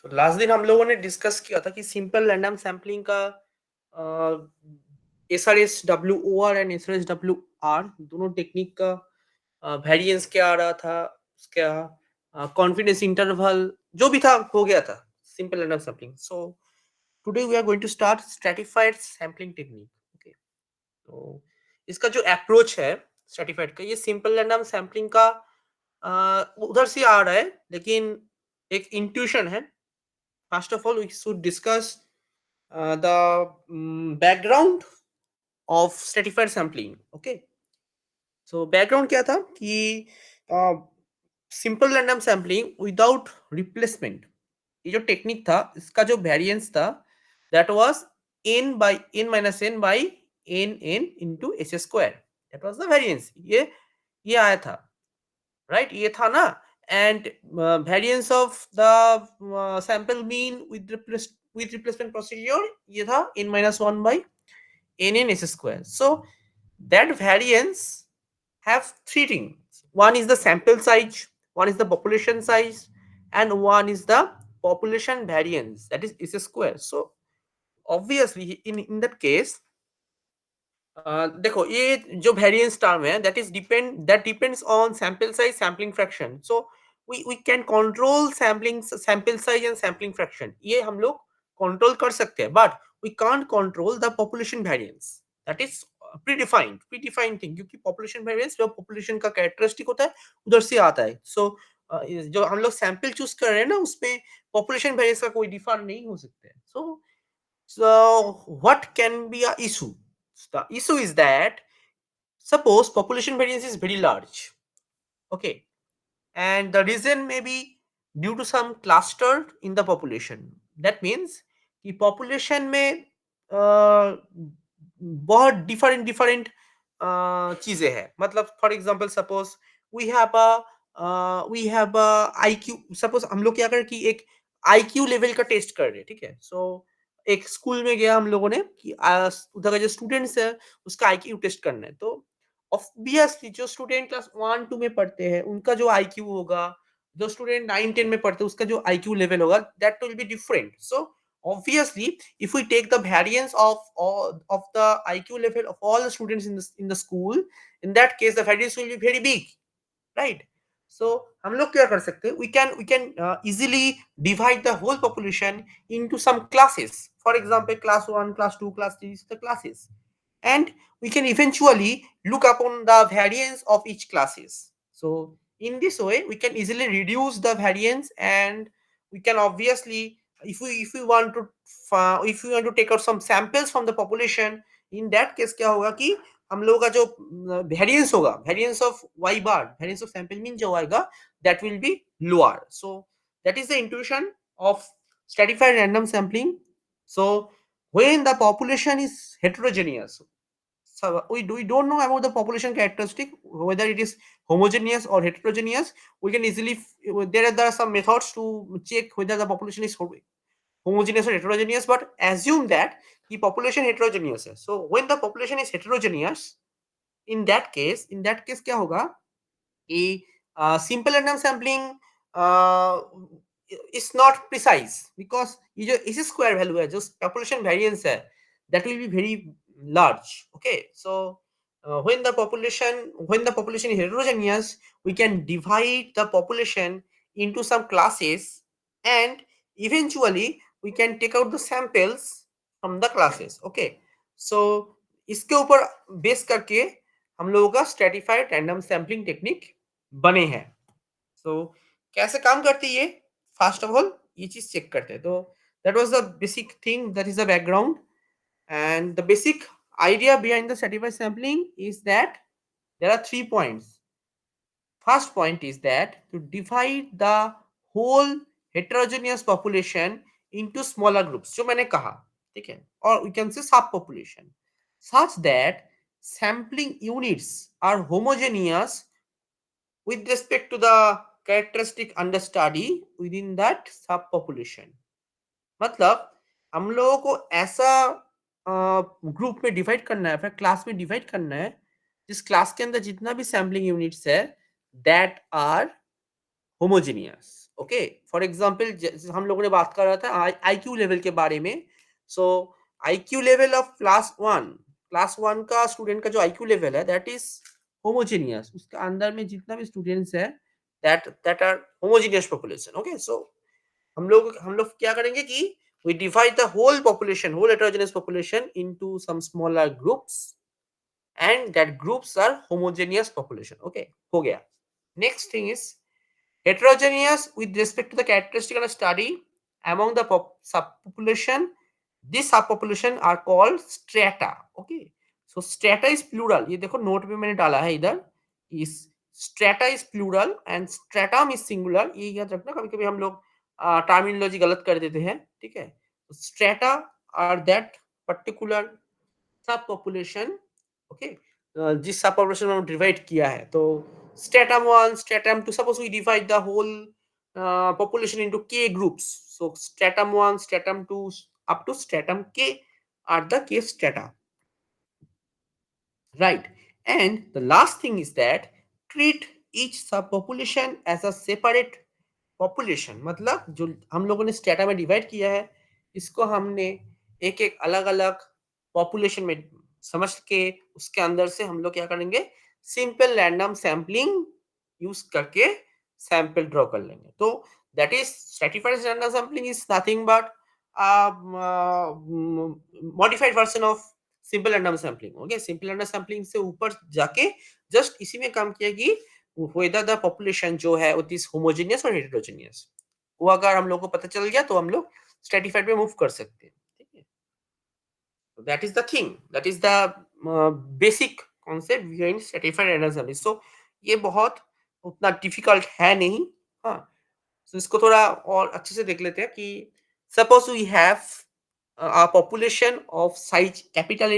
तो लास्ट दिन हम लोगों ने डिस्कस किया था कि सिंपल रैंडम सैम्पलिंग का S R S W O R and S R S W R दोनों टेक्निक का वेरिएंस क्या आ रहा था, क्या कॉन्फिडेंस इंटरवल जो भी था हो गया था simple random sampling. So today we are going to start stratified sampling technique. Okay, तो इसका जो अप्रोच है स्ट्रैटिफाइड का, ये सिंपल रैंडम सैम्पलिंग का उधर से आ रहा है, लेकिन एक इंट्यूशन है. First of all, we should discuss the background of stratified sampling. Okay, so background क्या था कि simple random sampling without replacement, ये जो टेक्निक था इसका जो वेरिएंस था that was n minus N by N into S square. That was the variance. ये आया था, राइट? ये था ना. And variance of the sample mean with replacement procedure ये था n minus 1 by n s square. So that variance have three things. One is the sample size, one is the population size, and one is the population variance, that is s square. So obviously in that case, देखो ये जो variance term है that depends on sample size, sampling fraction. So we can control sampling sample size and sampling fraction. ये हम लोग control कर सकते हैं, but we can't control the population variance. That is predefined thing, क्योंकि population variance जो population का characteristic होता है उधर से आता है. सो जो हम लोग सैंपल चूज कर रहे हैं ना उसमें पॉपुलेशन वेरिएंस का कोई डिफर नहीं हो सकता है. So what can be a issue? The issue is that suppose population variance is very large, okay, and the reason may be due to some cluster in the population. That means कि population में बहुत different different चीजें हैं. मतलब for example suppose we have a IQ. Suppose हम लोग क्या करें कि एक आईक्यू लेवल का टेस्ट कर रहे हैं, ठीक है. सो एक स्कूल में गया हम लोगों ने कि उधर का जो स्टूडेंट्स है उसका आईक्यू टेस्ट करना है. तो ऑब्वियसली जो स्टूडेंट क्लास 1 2 में पढ़ते हैं उनका जो आईक्यू होगा, जो स्टूडेंट 9 10 में पढ़ते हैं उसका जो आईक्यू लेवल होगा, that will be different. So obviously if we take the variance of the IQ level of all the students in the school, in that case the variance will be very big, right? So हम लोग क्या कर सकते हैं, we can easily divide the whole population into some classes. For example, class 1 class 2 class 3 is the classes, and we can eventually look upon the variance of each classes. So in this way we can easily reduce the variance, and we can obviously, if we want to take out some samples from the population, in that case क्या होगा कि हम लोगों का जो variance होगा, variance of Y bar, variance of sample mean जो आएगा, that will be lower. So that is the intuition of stratified random sampling. So when the population is heterogeneous, so we don't know about the population characteristic whether it is homogeneous or heterogeneous. We can easily there are some methods to check whether the population is homogeneous or heterogeneous, but assume that the population heterogeneous है. So when the population is heterogeneous, in that case क्या होगा कि simple random sampling uh, is not precise, because ये जो इस square value है, जो population variance है, that will be very large. Okay, so when the population is heterogeneous, we can divide the population into some classes, and eventually we can take out the samples from the classes. Okay, so इसके ऊपर base करके हम लोगों का stratified random sampling technique बने हैं. सो कैसे काम करती है, फर्स्ट ऑफ ऑल ये चीज चेक करते हैं. तो that was the basic thing, that is the background, and the basic idea behind the stratified sampling is that there are 3 points. First point is that to divide the whole heterogeneous population into smaller groups, जो मैंने कहा, ठीक है, or we can say sub population, such that sampling units are homogeneous with respect to the characteristic under study within that sub population. मतलब हम लोगों को ऐसा ग्रुप में डिवाइड करना है, फिर क्लास में डिवाइड करना है, जिस क्लास के अंदर जितना भी सैम्पलिंग यूनिट्स है that are homogeneous. Okay, for example जैसे हम लोगों ने बात कर रहा था आईक्यू लेवल के बारे में। So IQ level of class 1 का स्टूडेंट का जो आईक्यू लेवल है दैट इज होमोजेनियस। उसके अंदर में जितना भी स्टूडेंट्स है that are homogeneous population. Okay, so हम लोग क्या करेंगे कि we divide the whole heterogeneous population into some smaller groups and that groups are homogeneous population। okay, हो गया। next thing is heterogeneous with respect to the characteristic of study among the subpopulation. This subpopulation are called strata। okay, so strata is plural। ये देखो note में मैंने डाला है इधर, इस strata is plural and stratum is singular। ये याद रखना, कभी कभी हम लोग टर्मिनोलॉजी गलत कर देते हैं, ठीक है। strata are that particular सब पॉपुलेशन, ओके, जिस सब पॉपुलेशन में डिवाइड किया है। तो stratum 1 stratum 2, suppose we divide the whole population into k groups, so stratum 1 stratum 2 up to stratum k are the k strata, right? And the last thing is that treat each subpopulation as a separate population। मतलब जो हम लोगों ने strata में divide किया है, इसको हमने एक एक अलग अलग पॉपुलेशन में समझ के उसके अंदर से हम लोग क्या करेंगे, सिंपल रैंडम सैम्पलिंग यूज करके सैंपल ड्रॉ कर लेंगे। तो that is stratified random sampling is nothing but modified version of simple random sampling. Okay, simple random sampling से ऊपर जाके जस्ट इसी में काम किया कि whether the population जो है it is homogeneous और heterogeneous, वो अगर हम लोग को पता चल गया तो हम लोग stratified में मूव कर सकते हैं, ठीक है। That is the thing, that is the basic concept behind stratified analysis. So ये बहुत उतना डिफिकल्ट है नहीं। हाँ, तो इसको थोड़ा और अच्छे से देख लेते हैं कि suppose we have a population of size capital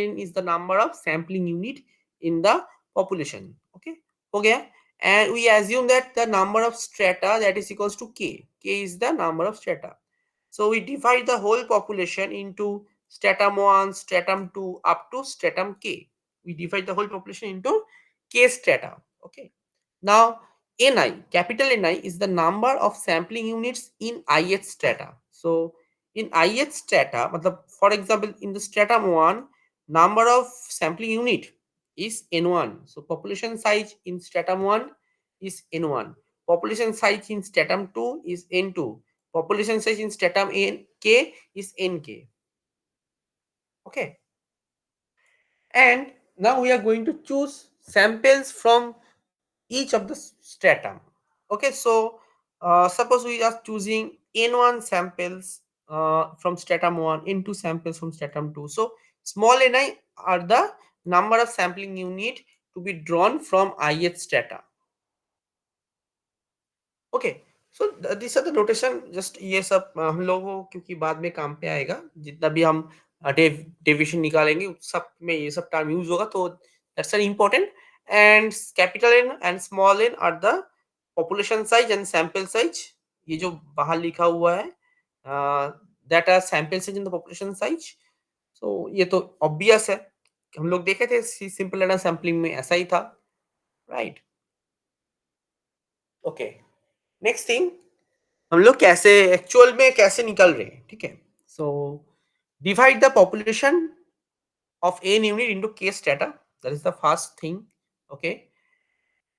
N is the number of sampling unit in the population। okay, हो गया। and we assume that the number of strata that is equals to k is the number of strata। so we divide the whole population into stratum 1 stratum 2 up to stratum k। we divide the whole population into k strata। okay, now Ni, capital Ni is the number of sampling units in ith strata। So in ith strata, matlab, for example, in the stratum 1, number of sampling unit is N1। So population size in stratum 1 is N1. Population size in stratum 2 is N2. Population size in stratum K is Nk. Okay. And now we are going to choose samples from each of the stratum। okay, so suppose we are choosing n1 samples from stratum 1, n2 samples from stratum 2। so small ni are the number of sampling unit to be drawn from ith strata। Okay, so this are the notation. Just ये सब हम लोगों को क्योंकि बाद में काम पे आएगा, जितना भी हम डेविएशन निकालेंगे उस सब में ये सब टर्म यूज होगा, तो that's very important. And capital N and small n are the population size and sample size. ये जो बाहर लिखा हुआ है that are sample size in the population size. So ये तो ऑब्वियस है, हम लोग देखे थे सिंपल रैंडम सैम्पलिंग में ऐसा ही था, राइट? ओके, नेक्स्ट थिंग, हम लोग कैसे एक्चुअल में कैसे निकल रहे हैं, ठीक है। So divide the population of N unit into K strata, that is the first thing. Okay,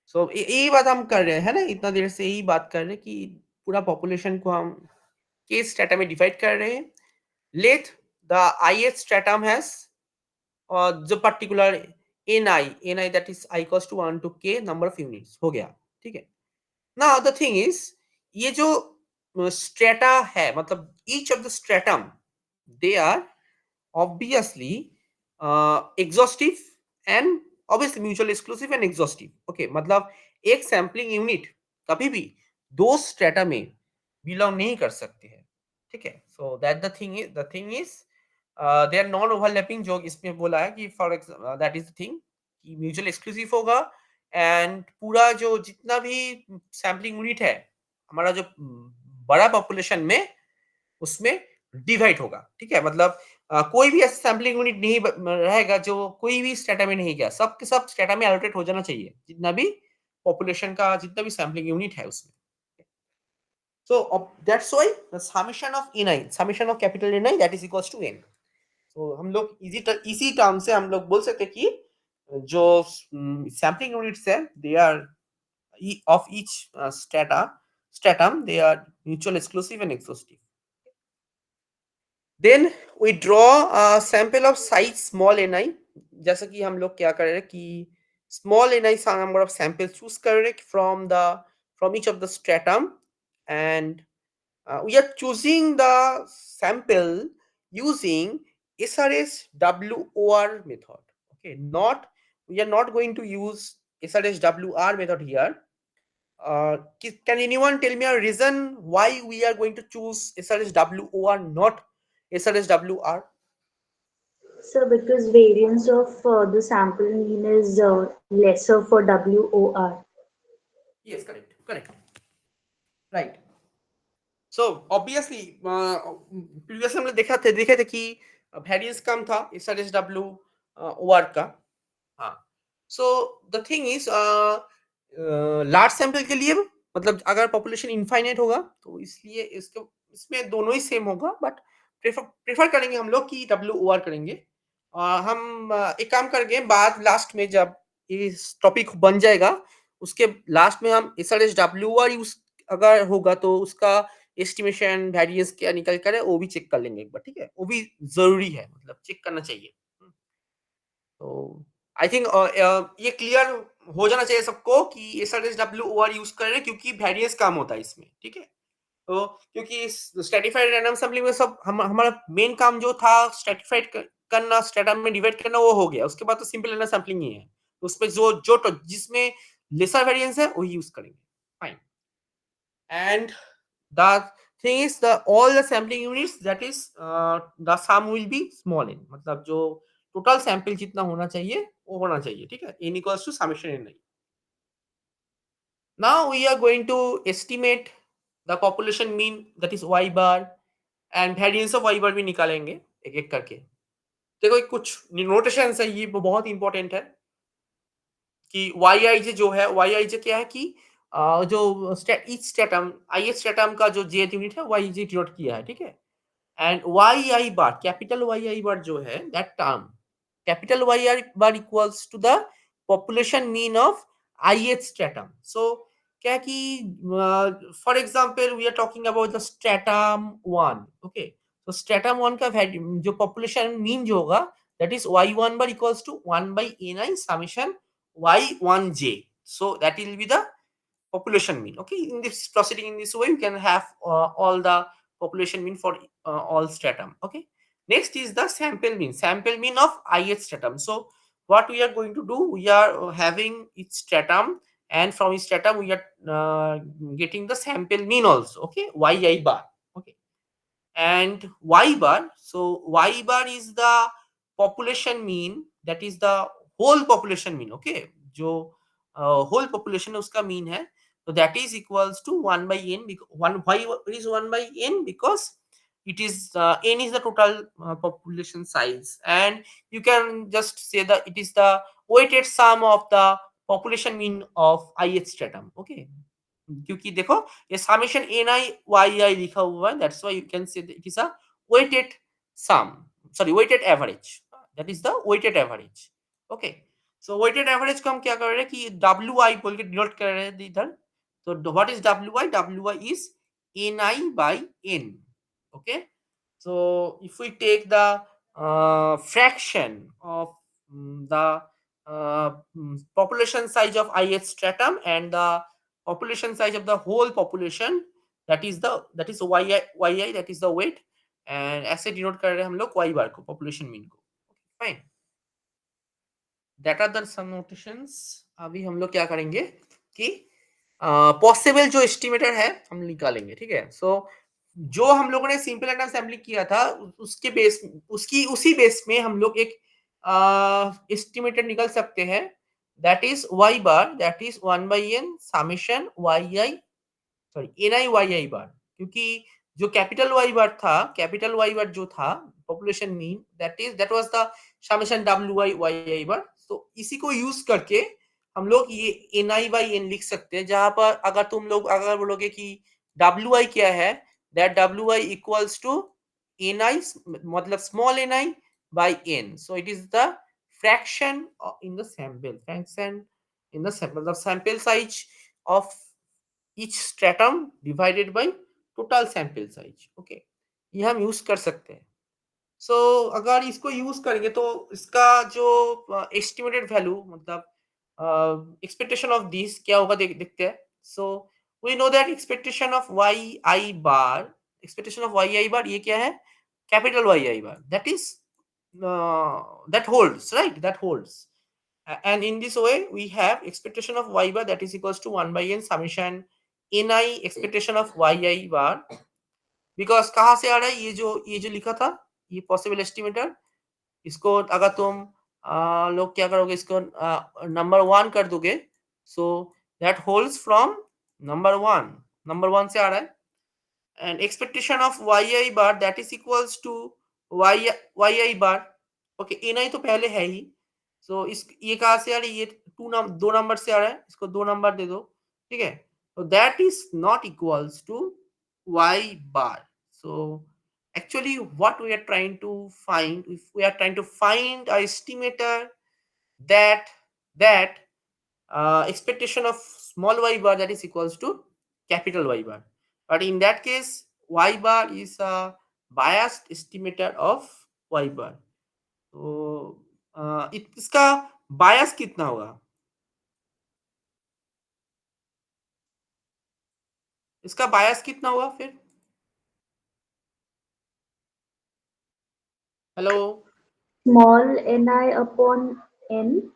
so यही बात हम कर रहे हैं ना, इतना देर से यही बात कर रहे हैं कि पूरा पॉपुलेशन को हम के स्ट्रेटा में डिवाइड कर रहे हैं। Let the ith stratum has जो particular N I that is I equals to 1 to k number of units, हो गया, ठीक है। नाउ द थिंग इज, ये जो स्ट्रेटा है, मतलब each of the stratum they are obviously exhaustive and obviously mutual exclusive and exhaustive. Okay, मतलब एक सैम्पलिंग यूनिट कभी भी दो स्ट्रेटा में बिलोंग नहीं कर सकते हैं, ठीक है। So that the thing is they are non overlapping, जो इसमें बोला है कि for that is the thing कि म्यूचुअल एक्सक्लूसिव होगा एंड पूरा जो जितना भी सैम्पलिंग यूनिट है हमारा जो बड़ा पॉपुलेशन में, उसमें डिवाइड होगा, ठीक है। मतलब कोई भी ऐसा सैम्पलिंग यूनिट नहीं रहेगा जो कोई भी स्टेटा में नहीं गया, सब के सब स्टेटा में एलोकेट हो जाना चाहिए, जितना भी पॉपुलेशन का जितना भी सैम्पलिंग यूनिट है उसमें। So that's why the summation of ni, summation of capital Ni, that is equals to n. So हम लोग इसी टर्म से हम लोग बोल सकते हैं कि जो सैम्पलिंग यूनिट्स है they are of each stratum they are mutual exclusive and exhaustive. Then we draw a sample of size small ni. जैसा कि हम लोग क्या कर रहे हैं कि small ni number of samples choose कर रहे हैं from each of the stratum, and we are choosing the sample using SRS WOR method. Okay, we are not going to use SRS WR method here. Can anyone tell me a reason why we are going to choose SRS WOR, not SRS WR? So because variance of the sample mean is lesser for WOR. Yes, correct. Right. So obviously, previously हमने देखे थे कि variance कम था SRS WOR का. हाँ. So the thing is, large sample के लिए मतलब अगर पॉपुलेशन इनफाइनाइट होगा तो इसलिए इसमें दोनों ही सेम होगा, बट प्रेफर करेंगे हम लोग कि WOR करेंगे. हम एक काम करेंगे बाद लास्ट में जब इस टॉपिक बन जाएगा उसके लास्ट में हम SRS WOR यूज अगर होगा तो उसका एस्टिमेशन वेरिएंस क्या निकल कर है वो भी चेक कर लेंगे एक बार. ठीक है, वो भी जरूरी है, मतलब चेक करना चाहिए. तो आई थिंक ये क्लियर हो जाना चाहिए सबको कि SRS WOR यूज कर रहे हैं क्योंकि वेरिएंस कम होता है इसमें. ठीक है, तो क्योंकि स्ट्रेटिफाइड रैंडम सैंपलिंग में सब हमारा मेन काम जो था स्ट्रेटिफाइड करना, स्ट्रेटम में डिवाइड करना, वो हो गया. उसके बाद तो सिंपल रैंडम सैंपलिंग ही है. तो उसमें जो जिसमें लेसर वेरिएंस है वही यूज करेंगे. Fine. And the thing is the all the sampling units, that is the sum will be small n, मतलब जो टोटल सैंपल जितना होना चाहिए वो होना चाहिए. ठीक है, n equals to summation n. Now we are going to estimate the population mean, that is y bar, and variance of y bar भी निकालेंगे एक एक करके. देखो कुछ नोटेशन है, ये बहुत इंपॉर्टेंट है कि YIJ जो है, YIJ क्या है कि जो ईच स्टेटम आई स्टेटम का जो जेथ यूनिट है YIJ डिनोट किया है. ठीक है, and YI bar, capital YI bar जो है that term, capital YI bar equals to the population mean of IH stratum. So क्या है कि for example we are talking about the stratum 1. Okay, तो स्ट्रेटम 1 का जो पॉपुलेशन मीन जो होगा that is y1 bar equals to 1 by ni summation y1j. So that will be the population mean. Okay, in this proceeding in this way you can have all the population mean for all stratum. Okay, next is the sample mean of ith stratum. So what we are going to do, we are having each stratum, and from each stratum we are getting the sample mean also. Okay, yi bar. Okay, and y bar, so y bar is the population mean, that is the whole population mean. Okay, जो whole population है उसका mean है, so that is equals to 1 by n. Why is 1 by n? Because it is n is the total population size, and you can just say that it is the weighted sum of the population mean of ith stratum. Okay, क्योंकि देखो ये summation NI YI लिखा हुआ है, that's why you can say it is a weighted sum, sorry weighted average, that is the weighted average. Okay, so weighted average को हम क्या कर रहे हैं कि WI बोल के डिनोट कर रहे हैं इधर. तो what is WI is NI by N. Okay, so if we take the fraction of the population size of ith stratum and the population size of the whole population, that is yi, that is the weight, and ऐसे denote कर रहे हैं हम लोग y bar को, population mean को. Fine, that are the some notations. अभी हम लोग क्या करेंगे कि पॉसिबल जो एस्टिमेटर है हम निकालेंगे. ठीक है, सो जो हम लोगों ने सिंपल रैंडम सैम्पलिंग किया था उसके बेस उसी बेस में हम लोग एक एस्टिमेटेड निकल सकते हैं, that is y bar, that is 1 by n summation yi, sorry NI YI बार. क्योंकि जो कैपिटल Y बार था, कैपिटल Y बार जो था population mean, that was the summation WI YI बार. तो इसी को यूज करके हम लोग ये NI by N लिख सकते हैं, जहां पर अगर तुम लोग अगर बोलोगे कि WI क्या है, that WI equals to ni, मतलब small ni by n. So it is the fraction in the sample, fraction in the sample, the sample size of each stratum divided by total sample size. Okay, ये हम use कर सकते हैं. सो अगर इसको use करेंगे तो इसका जो एस्टिमेटेड वैल्यू, मतलब एक्सपेक्टेशन ऑफ दिस क्या होगा, देखते हैं. So we know that expectation of Y I bar, expectation of Y I bar ये क्या है, capital Y I bar, that is that holds, right, that holds. And in this way we have expectation of y bar that is equals to 1 by n summation ni expectation of yi bar. Because कहाँ से आ रहा है, ये जो लिखा था, ये possible estimator, इसको अगर तुम लोग क्या करोगे, इसको नंबर 1 कर दोगे, so that holds from number one से आ रहा है. and expectation of yi bar that is equals to yi bar. Okay, ni तो पहले है ही, सो इस ये कहाँ से आ रही है, ये दो नंबर से आ रहा है, इसको 2 नंबर दे दो, ठीक है. तो that is not equals to y bar. So actually what we are trying to find, if we are trying to find a estimator that expectation of small y bar that is equals to capital Y bar. But in that case, Y bar is a biased estimator of Y bar. तो इसका बायस कितना होगा, इसका बायस कितना होगा फिर. Hello. Small ni upon n,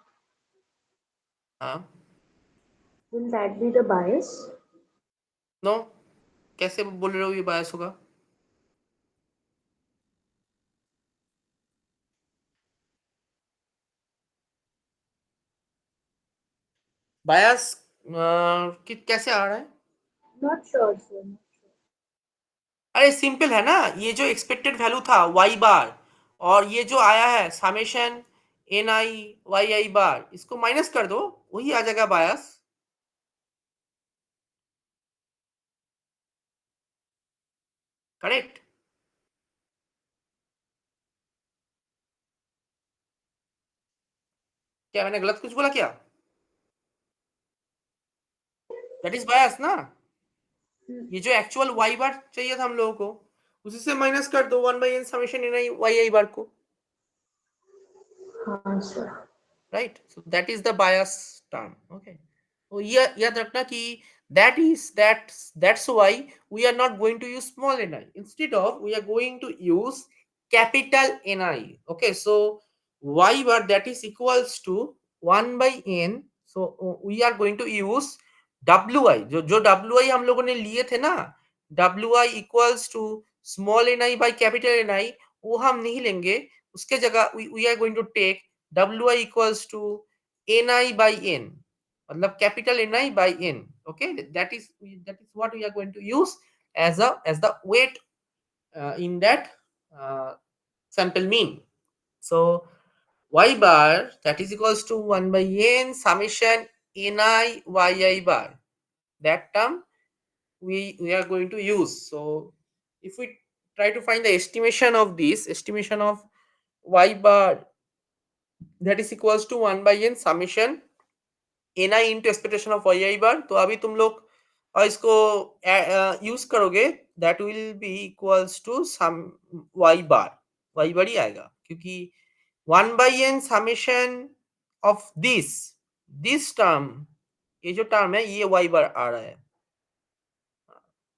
हाँ. will that be the bias? No, कैसे बोल रहे हो ये बायस होगा. बायस कैसे आ रहा है. Not sure, sir. अरे सिंपल है ना, ये जो एक्सपेक्टेड वैल्यू था वाई बार, और ये जो आया है summation N I Y I बार, इसको माइनस कर दो, वही आ जाएगा बायस. करेक्ट. क्या मैंने गलत कुछ बोला क्या, दैट इज बायस ना. ये जो एक्चुअल वाई बार चाहिए था हम लोगों को, उसी से माइनस कर दो 1 by N summation N I Y I bar को, हाँ sir. right. So that is the bias term. Okay, तो याद रखना कि that's why we are not going to use small ni, instead of we are going to use capital ni. Okay, so y bar that is equals to 1 by n. So we are going to use wi, जो wi हम लोगों ने लिए थे ना, wi equals to small ni by capital ni, वो हम नहीं लेंगे. उसके जगह we are going to take wi equals to ni by n, मतलब capital ni by n. Okay, that is what we are going to use as the weight in that sample mean. So y bar that is equals to 1 by n summation ni yi bar, that term we are going to use. So if we try to find the estimation of this, estimation of y bar that is equals to 1 by n summation ni into expectation of yi bar, तो अभी तुम लोग इसको use करोगे, that will be equals to some y bar ही आएगा, क्योंकि 1 by n summation of this term, ये जो टर्म है ये y bar आ रहा है,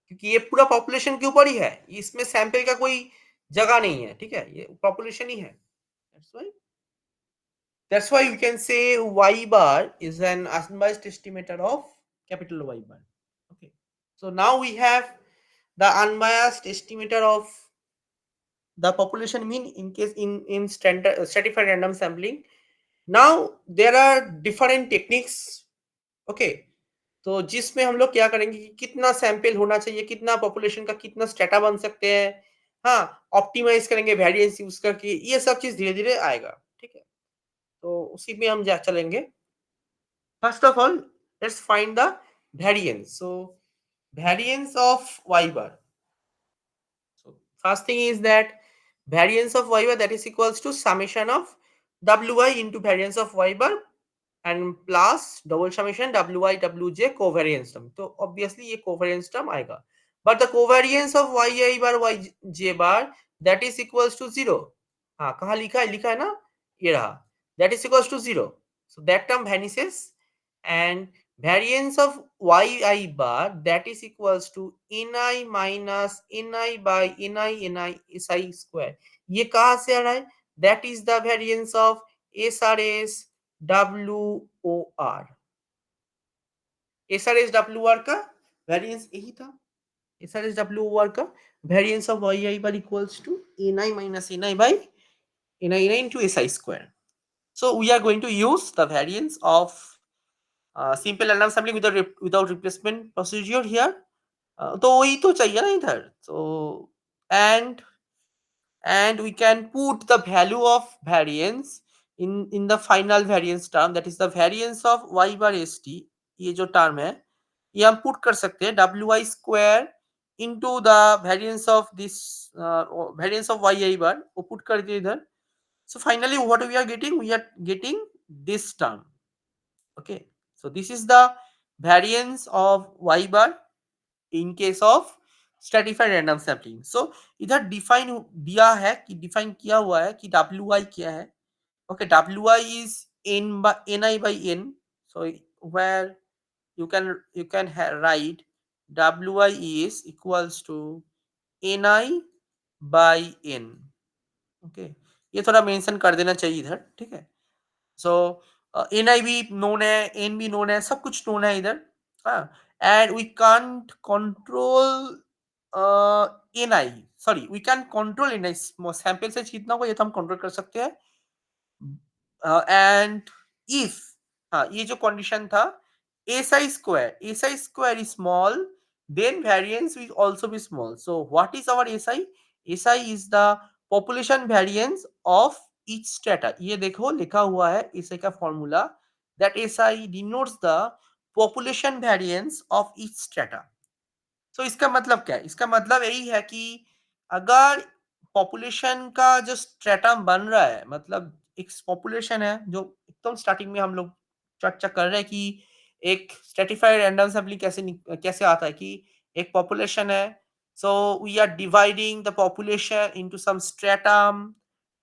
क्योंकि ये पूरा पॉपुलेशन के ऊपर ही है, इसमें सैंपल का कोई जगह नहीं है, ठीक है, ये पॉपुलेशन ही है. That's why we can say y bar is an unbiased estimator of capital Y bar. Okay. So now we have the unbiased estimator of the population mean in case in standard stratified random sampling. Now there are different techniques. Okay. तो जिसमें हम लोग क्या करेंगे कि कितना sample होना चाहिए, कितना पॉपुलेशन का कितना स्टेटा बन सकते हैं, हाँ, ऑप्टिमाइज करेंगे वेरिएंस यूज करके, ये सब चीज धीरे धीरे आएगा, ठीक है. तो उसी में हम जा चलेंगे. First of all, let's find the variance. So variance of y bar. So first thing is that variance of y bar, that is equals to summation of wi into variance of y bar and plus double summation wi wj covariance term. तो obviously ये covariance term आएगा, but the covariance of yi bar yj bar that is equals to 0. हाँ, कहाँ लिखा है ना, ये रहा, that is equals to 0. So that term vanishes, and variance of yi bar that is equals to ni minus ni by ni si square. ये कहाँ से आ रहा है? That is the variance of SRS WOR. SRS WOR का variance यही था. SRS WOR का variance of yi bar equals to ni minus ni by ni into si square. So we are going to use the variance of simple random sampling without replacement procedure here. तो वही तो चाहिए ना इधर. So and we can put the value of variance in the final variance term, that is the variance of y bar st. ये जो term है ये हम put कर सकते हैं wi square into the variance of this variance of yi bar, वो put कर दिए इधर. So finally what we are getting this term. Okay, so this is the variance of y bar in case of stratified random sampling. So इधर define दिया है कि define किया हुआ है कि wi क्या है. Okay, wi is ni by n. So where you can write wi is equals to ni by n. Okay, ये थोड़ा मेंशन कर देना चाहिए इधर. ठीक है. सो एन आई भी नोन है, एन भी नोन है, सब कुछ नोन है इधर. हाँ, and we can't control N I, sorry we can control N I. Sample से कितना होगा ये तो हम कंट्रोल कर सकते हैं. एंड इफ, हाँ ये जो कंडीशन था, S I square is small, then variance will also be small. So what is our SI? SI is the population variance of each strata. ये देखो लिखा हुआ है SI का formula, that SI denotes the population variance of each strata. तो इसका मतलब क्या है? इसका मतलब यही है कि अगर पॉपुलेशन का जो स्ट्रेटम बन रहा है, मतलब एक पॉपुलेशन है जो एकदम स्टार्टिंग में हम लोग चर्चा कर रहे हैं कि एक स्ट्रेटिफाइड रैंडम सैंपलिंग कैसे आता है कि एक पॉपुलेशन है. So we are dividing the population into some stratum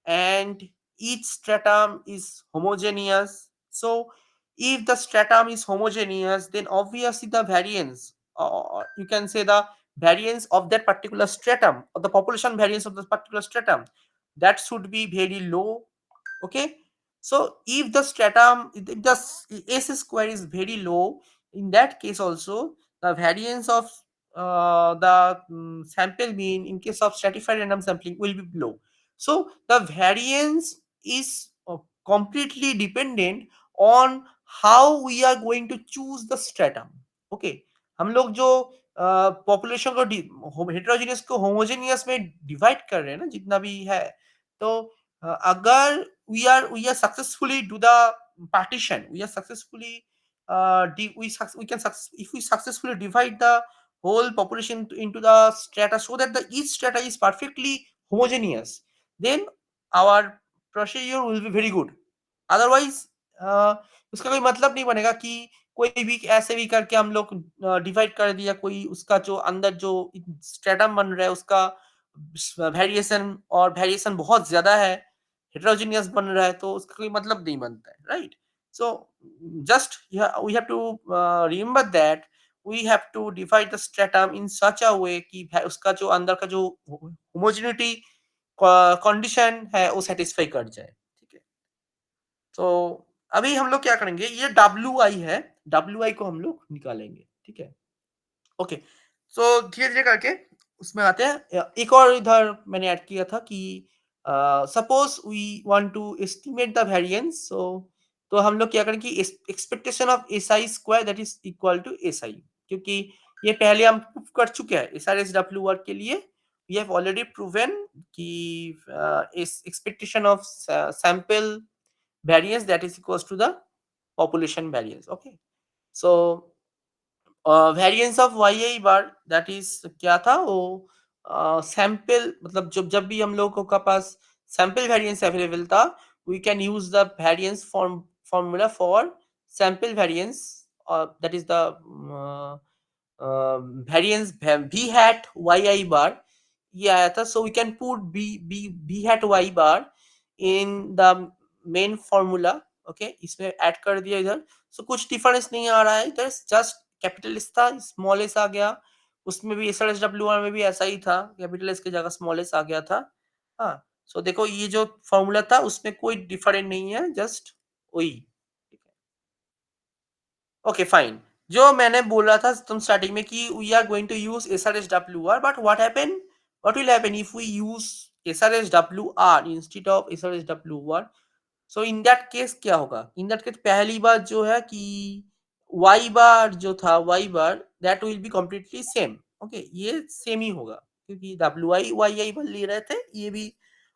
and each stratum is homogeneous. So if the stratum is homogeneous, then obviously the variance, or you can say the variance of that particular stratum, or the population variance of this particular stratum, that should be very low. Okay, so if the stratum, if the s square is very low, in that case also the variance of the sample mean in case of stratified random sampling will be low. So the variance is completely dependent on how we are going to choose the stratum. Okay, हम लोग जो population को heterogeneous को homogeneous में divide कर रहे हैं ना, जितना भी है, तो अगर we are successfully do the partition, we are successfully we can if we successfully divide the whole population into the strata so that the each strata is perfectly homogeneous, then our procedure will be very good. Otherwise उसका कोई मतलब नहीं बनेगा कि कोई भी ऐसे भी करके हम लोग डिवाइड कर दिया, कोई उसका जो अंदर जो स्ट्रेटम बन रहा है उसका वेरिएशन बहुत ज्यादा है, हेटेरोजेनियस बन रहा है, तो उसका कोई मतलब नहीं बनता है, right. So just we have to remember that we have to divide the stratum in such a way कि उसका जो अंदर का जो homogeneity कंडीशन है वो सेटिस्फाई कर जाए. ठीक है. तो अभी हम लोग क्या करेंगे, ये WI है, WI को हम लोग निकालेंगे. ठीक है. ओके, सो धीरे धीरे करके उसमें आते हैं. एक और इधर मैंने ऐड किया था कि suppose we want to estimate the variance. तो हम लोग क्या करेंगे, expectation of S I square that is equal to S I, क्योंकि ये पहले हम प्रूव कर चुके हैं S R S W work के लिए. वी हैव ऑलरेडी प्रूवन कि expectation of sample variance that is equals to the population variance. Okay, so variance of Y I bar that is क्या था वो, सैंपल मतलब जब जब भी हम लोगों का पास सैंपल वेरिएंस अवेलेबल था, we can use the variance formula for sample variance, that is the variance v hat yi bar, ये आया था. So we can put b hat y bar in the main formula. Okay इसमें add कर दिया इधर. सो कुछ difference नहीं आ रहा है इधर, जस्ट कैपिटल एस था, स्मॉल एस आ गया. उसमें भी S R S W are में भी ऐसा ही था, कैपिटल एस की जगह स्मॉल एस आ गया था. हाँ, सो देखो ये जो फॉर्मूला था उसमें कोई डिफरेंट नहीं है, जस्ट वही. Okay fine. जो मैंने बोला था तुम स्टार्टिंग में कि we are going to use S R S W R, but what will happen if we use S R S W R instead of S R S W R. So in that case क्या होगा, इन that case पहली बात जो है कि y बार जो था, y bar that will be completely same. Okay ये सेम ही होगा क्योंकि डब्ल्यू आई वाई आई बार ले रहे थे, ये भी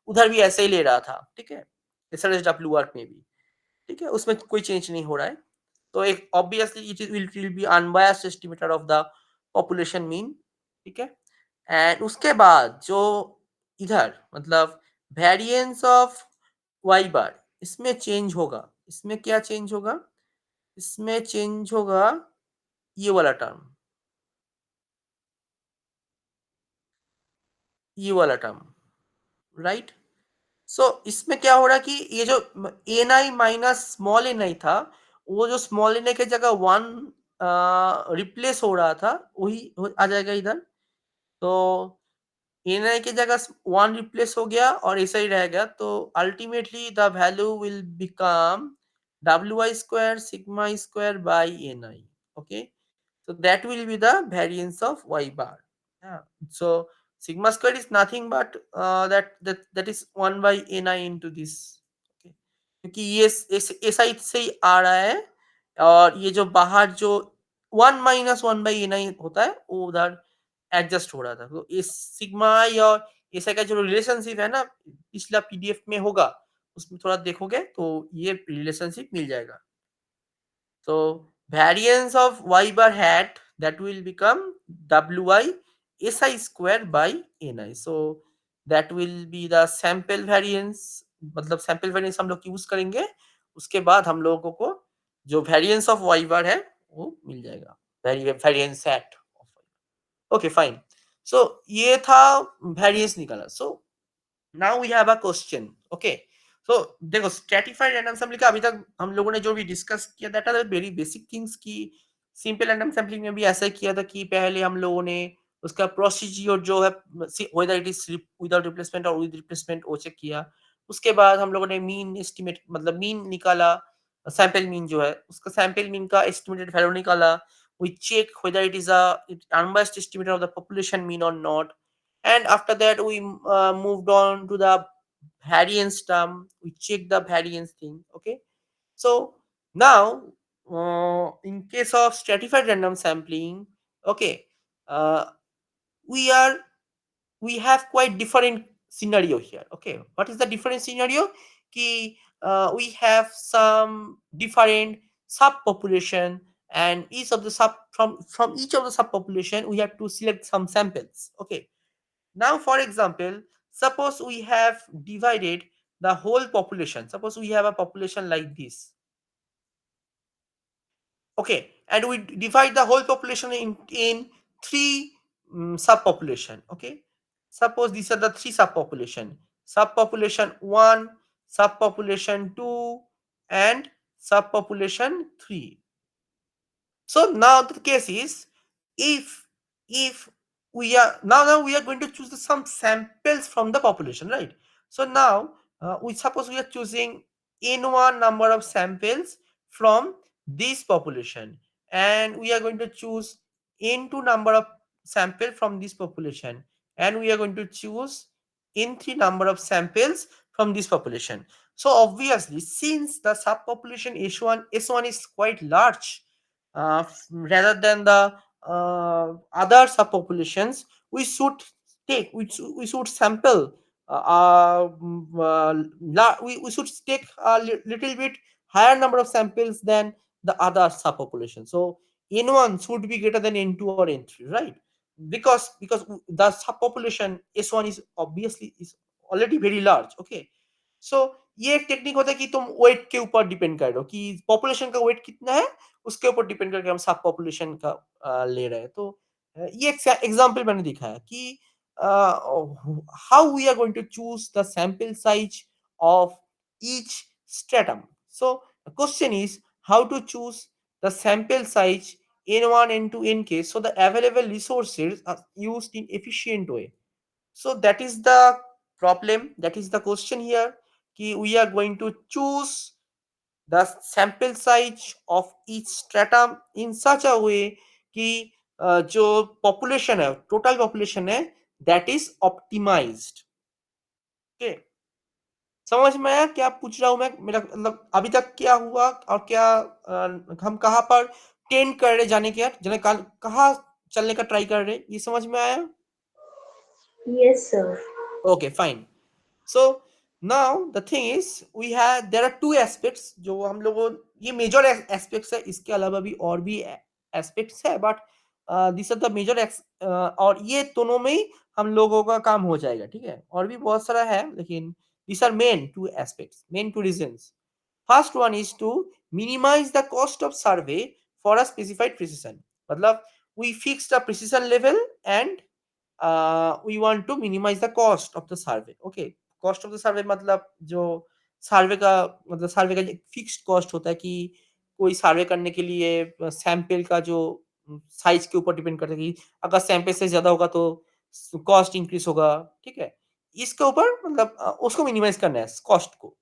उधर भी ऐसे ही ले रहा था. ठीक है, S R S W are में भी. ठीक है, उसमें कोई चेंज नहीं हो रहा है. तो एक obviously it will be unbiased estimator of the population mean. ठीक है, एंड उसके बाद जो इधर मतलब वेरिएंस ऑफ वाई बार, इसमें चेंज होगा. इसमें क्या चेंज होगा, इसमें चेंज होगा ये वाला टर्म, ये वाला टर्म, राइट. सो इसमें क्या हो रहा है कि ये जो एन आई माइनस स्मॉल एन आई था, वो जो स्मॉल एन आई की जगह वन रिप्लेस हो रहा था, वही आ जाएगा इधर. तो एन आई की जगह वन रिप्लेस हो गया और ऐसा ही रहेगा. तो ultimately the value will become W I square sigma square by N I. Okay, so that will be the variance of y bar. Yeah. So sigma square is nothing but that is 1 by ni into this. Okay. क्योंकि ये ऐसा से ही आ रहा है, और ये जो बाहर जो 1 - 1 by ni होता है वो उधर एडजस्ट हो रहा था. तो इस सिग्मा और ऐसा का जो रिलेशनशिप है ना, पिछला पीडीएफ में होगा, उसमें थोड़ा देखोगे तो ये रिलेशनशिप मिल जाएगा. So variance of y bar hat that will become wi si square by ni. So that will be the sample variance. मतलब sample variance हम लोग यूज करेंगे, उसके बाद हम लोगों को जो variance of y bar है वो मिल जाएगा, variance hat. Okay fine. So ये था variance निकाला. So now we have a question. Okay, so देखो स्ट्रेटिफाइड रैंडम सैम्पलिंग का अभी तक हम लोगों ने जो भी डिस्कस किया that are very basic things की. सिंपल रैंडम सैम्पलिंग में भी ऐसा ही किया था कि पहले हम लोगों ने उसका प्रोसीजर जो है whether it is without replacement और विद रिप्लेसमेंट वो चेक किया. उसके बाद हम लोगों ने मीन एस्टिमेट मतलब मीन निकाला, सैंपल मीन जो है उसका सैंपल मीन का एस्टिमेटेड वैल्यू निकाला. We check whether it is a unbiased estimate of the population mean और not. And after that we moved on to the variance term. We check the variance thing. Okay, so now in case of stratified random sampling, okay, uh, we are we have quite different scenario here. Okay, what is the different scenario ki we have some different subpopulation, and each of the from each of the subpopulation we have to select some samples. Okay, now, for example, suppose we have divided the whole population. Suppose we have a population like this. Okay, and we divide the whole population in three subpopulation. Okay, suppose these are the three subpopulation. Subpopulation 1, subpopulation 2, and subpopulation 3. So now the case is, if we are now we are going to choose some samples from the population, right? So now we suppose we are choosing n1 number of samples from this population, and we are going to choose n2 number of sample from this population, and we are going to choose n3 number of samples from this population. So obviously, since the subpopulation S1 is quite large, rather than the other subpopulations, we should we should sample we should take a little bit higher number of samples than the other subpopulation. So n1 should be greater than n2 or n3, right? Because the subpopulation s1 is obviously is already very large. Okay, सो ये एक technique होता है कि तुम wait के ऊपर depend कर रहे हो कि पॉपुलेशन का वेट कितना है, उसके ऊपर डिपेंड करके हम सब पॉपुलेशन का ले रहे हैं। तो ये एक एग्जांपल मैंने दिखाया कि how we are going to choose the sample size of each stratum. So the question is how to choose the sample size n1, n2, nk so the available resources are used in efficient way. So that is the problem, that is the question here, कि we are going to choose the sample size of each stratum in such a way कि जो population है, total population है, that is optimized. Okay, समझ में आया क्या पूछ रहा हूं मैं? मेरा मतलब अभी तक क्या हुआ और क्या हम कहाँ पर टेंड कर रहे जाने के, जने कहाँ चलने का ट्राई कर रहे, ये समझ में आया? Yes, sir. Okay, fine. So now the thing is we have there are two aspects जो हम लोगों, ये major aspects है, इसके अलावा भी और भी aspects है, but these are the major और ये दोनों में ही हम लोगों का काम हो जाएगा, ठीक है? और भी बहुत सारा है लेकिन these are main two aspects, main two reasons. First one is to minimize the cost of survey for a specified precision. मतलब we fix the precision level and we want to minimize the cost of the survey. Okay, cost of the survey मतलब जो सर्वे का मतलब सर्वे का fixed cost होता है कि कोई सर्वे करने के लिए सैंपल का जो साइज के ऊपर डिपेंड करता है कि अगर सैंपल साइज ज्यादा होगा तो कॉस्ट इंक्रीज होगा, ठीक है? इसके ऊपर मतलब उसको मिनिमाइज करना है कॉस्ट को।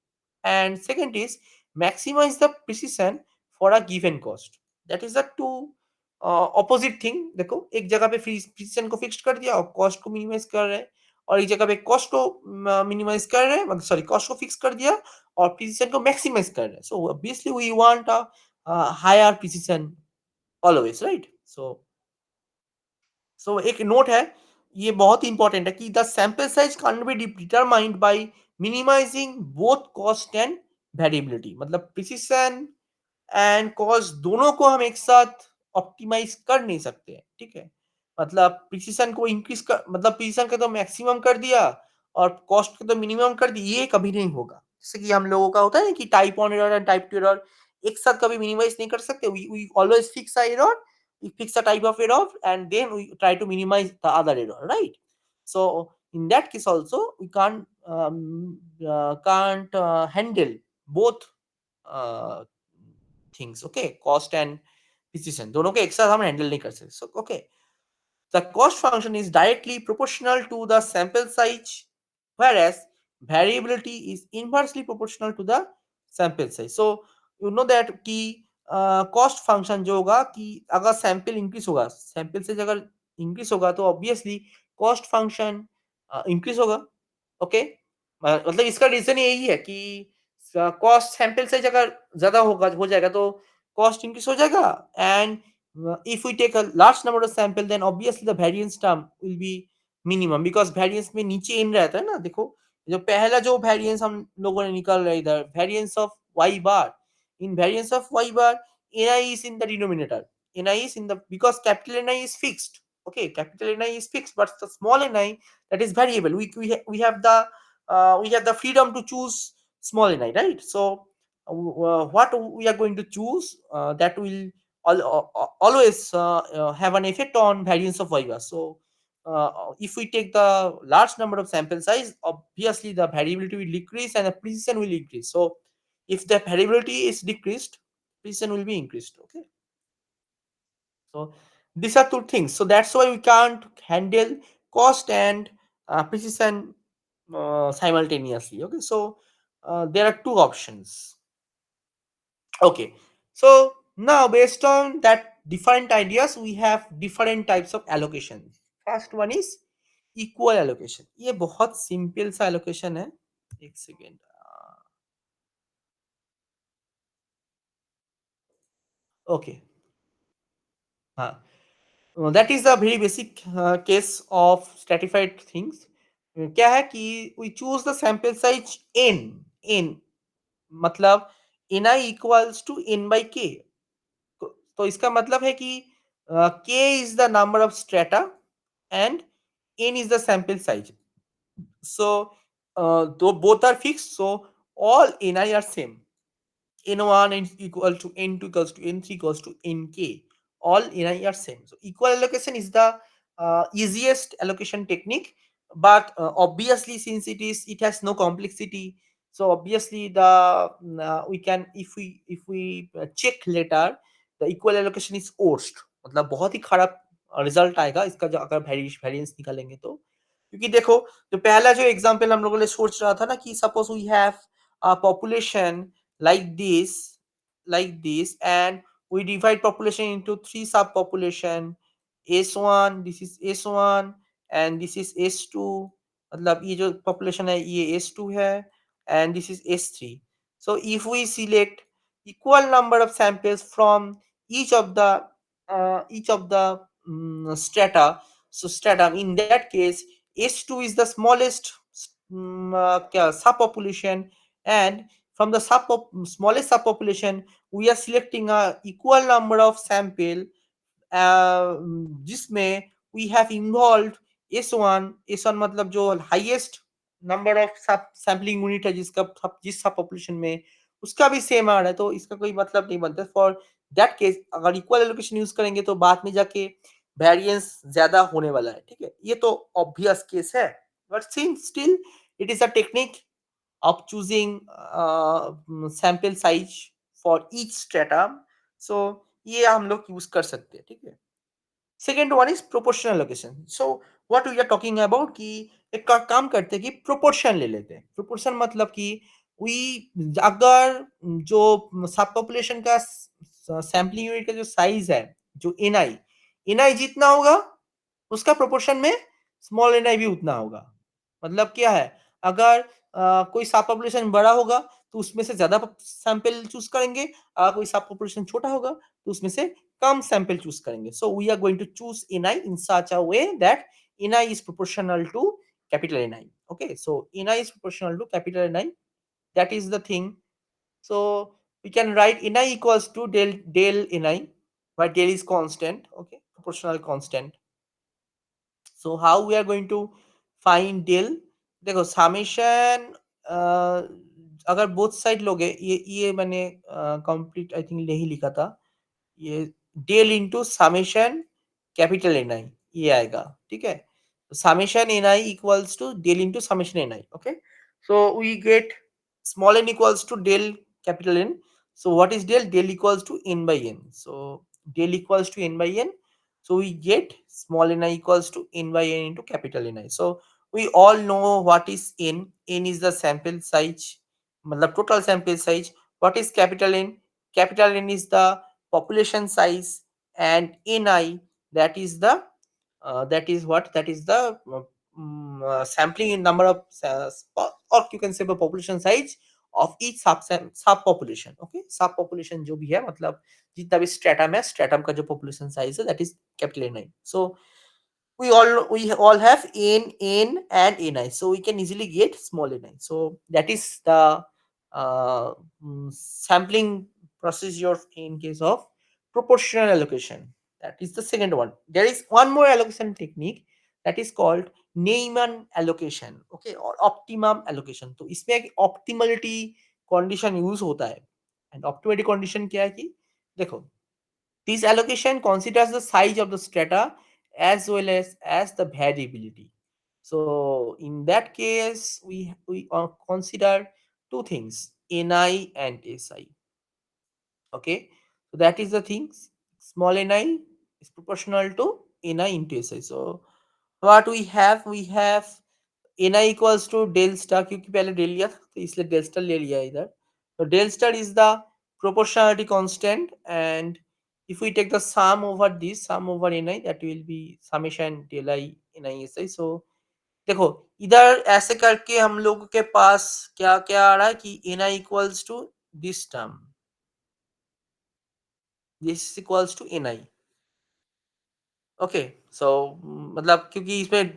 And second is maximise the precision for a given cost. That is the two opposite thing. देखो एक जगह पे प्रिसिशन को फिक्स कर दिया और कॉस्ट को मिनिमाइज कर रहे हैं, और एक जगह पे कॉस्ट को मिनिमाइज कर रहे हैं, मतलब सॉरी कॉस्ट को फिक्स कर दिया और प्रिसिशन को मैक्सिमाइज कर रहे हैं। So obviously we want a higher precision always, right? So एक नोट है, ये बहुत ही इंपॉर्टेंट है कि the sample size can be determined by minimizing both cost and variability. मतलब प्रिसिशन एंड कॉस्ट दोनों को हम एक साथ ऑप्टिमाइज कर नहीं सकते हैं, ठीक है? मतलब प्रिसिशन को इंक्रीज कर मतलब प्रिसिशन का तो मैक्सिमम कर दिया और कॉस्ट का तो मिनिमम कर दिया, ये कभी नहीं होगा। जैसे कि हम लोगों का होता है ना कि type 1 error and type 2 error एक साथ कभी मिनिमाइज नहीं कर सकते। We always fix a error, we fix a type of error and then we try to minimize the other error, right? So in that case also we can't handle both uh, things, okay? Cost and precision दोनों को एक साथ हम handle नहीं कर सकते। So okay, the cost function is directly proportional to the sample size, whereas variability is inversely proportional to the sample size. So you know that कि cost function जो होगा कि अगर सैंपल इंक्रीज होगा, सैंपल साइज अगर increase होगा तो obviously cost function increase होगा। ओके, मतलब इसका रीजन यही है कि कॉस्ट सैंपल साइज अगर ज्यादा होगा हो जाएगा तो कॉस्ट इंक्रीज हो जाएगा, and if we take a large number of sample then obviously the variance term will be minimum because variance में नीचे इन रहता है ना। देखो जो पहला जो variance हम लोगों ने निकाल रहा है इधर variance of y bar, in variance of y bar ni is in the denominator, ni is in the because capital Ni is fixed. Okay, capital Ni is fixed but the small ni that is variable, we have the freedom to choose small ni, right? So what we are going to choose that will always have an effect on variance of y bar. So if we take the large number of sample size, obviously the variability will decrease and the precision will increase. So if the variability is decreased, precision will be increased. Okay, so these are two things. So that's why we can't handle cost and precision simultaneously. Okay, so there are two options. Okay, so now based on that different ideas, we have different types of allocation. First one is equal allocation. ये बहुत simple सा allocation है। एक second. Okay, हाँ, that is a very basic case of stratified things. क्या है कि we choose the sample size n, मतलब ni equals to n by k. तो इसका मतलब है कि k is the number of strata and n is the sample size. So though both are fixed, so all ni are same. N1 is equal to N2 equals to N3 equals to Nk. All ni are same. So equal allocation is the easiest allocation technique, but obviously since it has no complexity, so obviously the we can if we check later, the equal allocation is worst. मतलब बहुत ही खराब result आएगा इसका अगर variance निकालेंगे तो, क्योंकि देखो जो पहला जो एग्जांपल हम लोगों ने सोच रहा था ना कि suppose we have a population like this and we divide population into three subpopulation, s1, this is s1 and this is s2, मतलब ये जो population है ये s2 है and this is s3. So if we select equal number of samples from each of the strata, so stratum, in that case s2 is the smallest subpopulation, and from the smallest subpopulation we are selecting a equal number of sample जिसमें we have involved s1 मतलब जो highest number of sampling unit है जिस सब population में उसका भी same आ रहा है, तो इसका कोई मतलब नहीं बनता। फॉर दैट केस अगर इक्वल एलोकेशन यूज करेंगे तो बाद में जाके वेरिएंस ज्यादा होने वाला है, ठीक है, ये तो ऑब्वियस केस है, but still it is a technique of choosing sample size for each stratum, so ये हम लोग यूज कर सकते हैं, ठीक है। Second one is proportional location. So what we are talking about कि एक काम करते हैं कि प्रोपोर्शन ले लेते हैं। प्रोपोर्शन मतलब कि वी अगर जो सब पॉपुलेशन का सैम्पलिंग यूनिट का जो साइज है, जो एन आई जितना होगा उसका प्रोपोर्शन में स्मॉल एन आई भी उतना होगा। मतलब क्या है, अगर कोई सब पॉपुलेशन बड़ा होगा तो उसमें से ज्यादा सैंपल चूज करेंगे, अगर कोई सब पॉपुलेशन छोटा होगा तो उसमें से कम सैंपल चूज करेंगे। So we are going to choose N I in such a way that N I is proportional to capital N I. Okay, so N I is proportional to capital N I, that is the thing. So we can write ni equals to del ni, where del is constant, okay, proportional constant. So how we are going to find del? देखो summation अगर both side लोगे, ये मैंने complete I think नहीं लिखा था, ये del into summation capital N I ये आएगा, ठीक है। Summation N I equals to del into summation N I, okay. So we get small n equals to del capital N. So what is del? Del equals to n by N. So del equals to n by N, so we get small ni equals to n by n into capital Ni. So we all know what is n. N is the sample size, matlab total sample size. What is capital N? Capital N is the population size, and Ni, that is the that is what? That is the sampling in number of or you can say the population size of each sub population। Okay, सब population जो भी है, मतलब जितना भी stratum है, stratum का जो पॉपुलेशन साइज है, that is capital N I. So we all have n and ni, so we can easily get small ni. So that is the sampling procedure in case of proportional allocation. That is the second one. There is one more allocation technique that is called Neyman allocation, okay, or optimum allocation। तो इसमें एक optimality condition use होता है, and optimality condition क्या है कि देखो, this allocation considers the size of the strata as well as the variability. So in that case, we consider two things, Ni and Si. Okay, so that is the things. Small Ni is proportional to Ni into Si. So what we have? We have Ni equals to del star, क्योंकि पहले del लिया था तो इसलिए del star ले लिया इधर। So del star is the proportionality constant, and if we take the sum over this, sum over Ni, that will be summation del I Ni Si। So देखो इधर ऐसे करके हम लोगों के पास क्या क्या आ रहा है कि Ni equals to this term, this is equals to Ni। Okay, so मतलब क्योंकि इसमें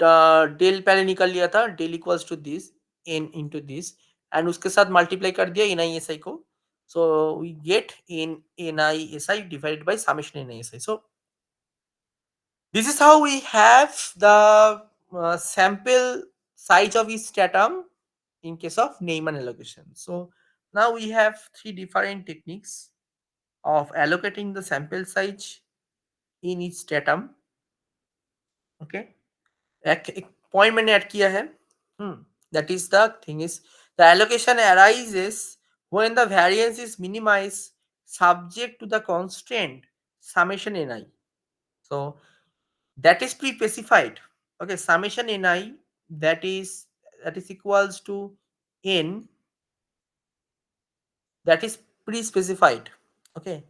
डेल पहले निकल लिया था, del equals to this N into this, and उसके साथ मल्टीप्लाई कर दिया एन आई एस आई को, So we get in ni si divided by summation ni si. So this is how we have the sample size of each stratum in case of Neyman allocation. So now we have three different techniques of allocating the sample size in each stratum. Okay, एक point मैंने add किया है. That is the thing is the allocation arises when the variance is minimized subject to the constraint summation ni. So that is pre-specified. Okay, summation ni that is equals to n, that is pre-specified. Okay,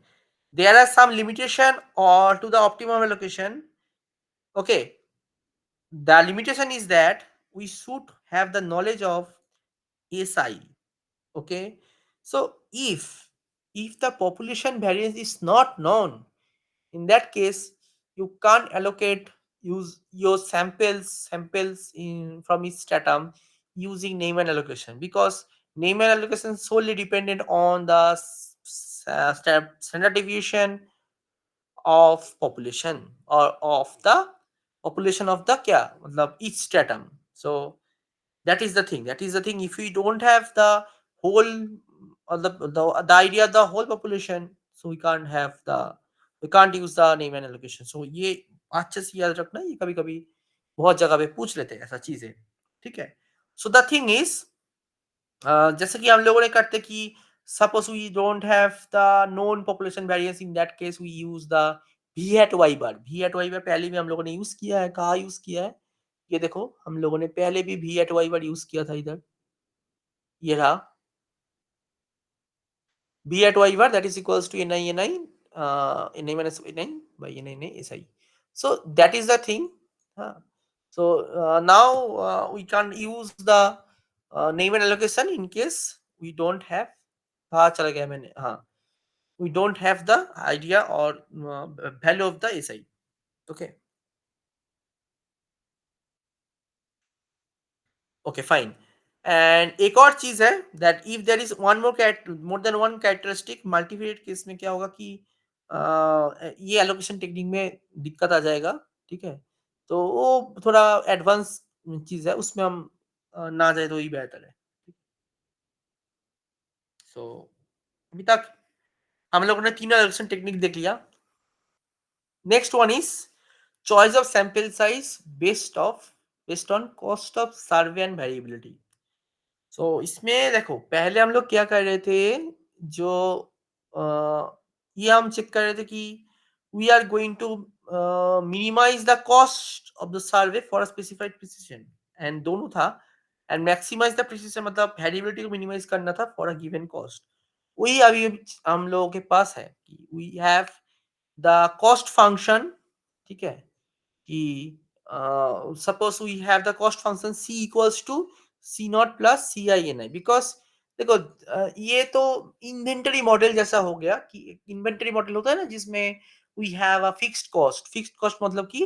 there are some limitation or to the optimum allocation. Okay, the limitation is that we should have the knowledge of si. Okay, so if the population variance is not known, in that case you can't allocate use your samples in from each stratum using Neyman allocation, because Neyman allocation is solely dependent on the standard deviation of population or of the population of the kya matlab each stratum. So that is the thing if we don't have the whole or the idea of the whole population, so we can't use the name and allocation. So ये अच्छे से याद रखना, ये कभी कभी बहुत जगह पे पूछ लेते हैं ऐसा चीजें. ठीक है. सो द थिंग इज जैसे कि हम लोगों ने करते कि suppose we don't have the known population variance, in that case we use the v at y bar. v at y bar पहले भी हम लोगों ने यूज किया है. कहाँ यूज किया है? ये देखो, हम लोगों ने पहले भी v at y bar use किया था इधर. ये रहा v at y bar, that is equals to ni minus ni by ni si. So that is the thing. So now we can use the name and allocation in case we don't have. हाँ चला गया मैंने. हाँ, we don't have the idea or value of the si. Okay. Okay, fine. And एक और चीज है that if there is one more than one characteristic multivariate case में क्या होगा कि ये एलोकेशन टेक्निक में दिक्कत आ जाएगा. ठीक है, तो वो थोड़ा एडवांस चीज है, उसमें हम ना जाए तो ही बेहतर है. सो अभी तक हम लोगों ने तीनों एलोकेशन टेक्निक देख लिया. Next one is choice of sample size based on cost of survey and variability. इसमें देखो, पहले हम लोग क्या कर रहे थे, जो ये हम चेक कर रहे थे कि we are going to minimise the cost of the survey for specified precision, and दोनों था. एंड मैक्सिमाइज द प्रिसिजन मतलब वेरिएबिलिटी को मिनिमाइज करना था फॉर अ गिवन कॉस्ट. वही अभी हम लोगों के पास है कि we have the cost function. ठीक है, कि suppose we have the cost function c equals to c naught plus ci ni, because देखो ये तो इन्वेंटरी मॉडल जैसा हो गया कि इन्वेंटरी मॉडल होता है ना जिसमें we have a fixed cost मतलब कि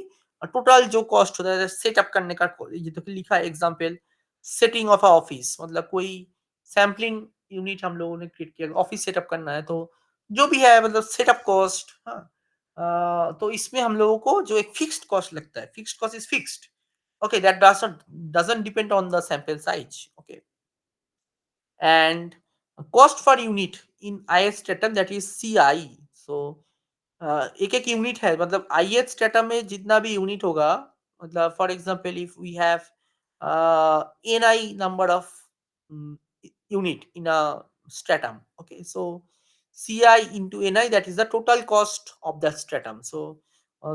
टोटल जो कॉस्ट होता है सेटअप करने का. ये तो लिखा है example, setting of a office, मतलब कोई सैम्पलिंग यूनिट हम लोगों ने क्रिएट किया, ऑफिस सेटअप करना है, तो जो भी है मतलब सेटअप कॉस्ट. हाँ, तो इसमें हम लोगों को जो एक फिक्स्ड कॉस्ट लगता है, fixed cost is fixed. Okay, that doesn't depend on the sample size. Okay, and cost per unit in I stratum that is C I. सो एक एक यूनिट है, मतलब आई स्टेटम में जितना भी यूनिट होगा, मतलब for example if we have N I number of unit in a stratum. Okay, so ci into ni, that is the total cost of the stratum. So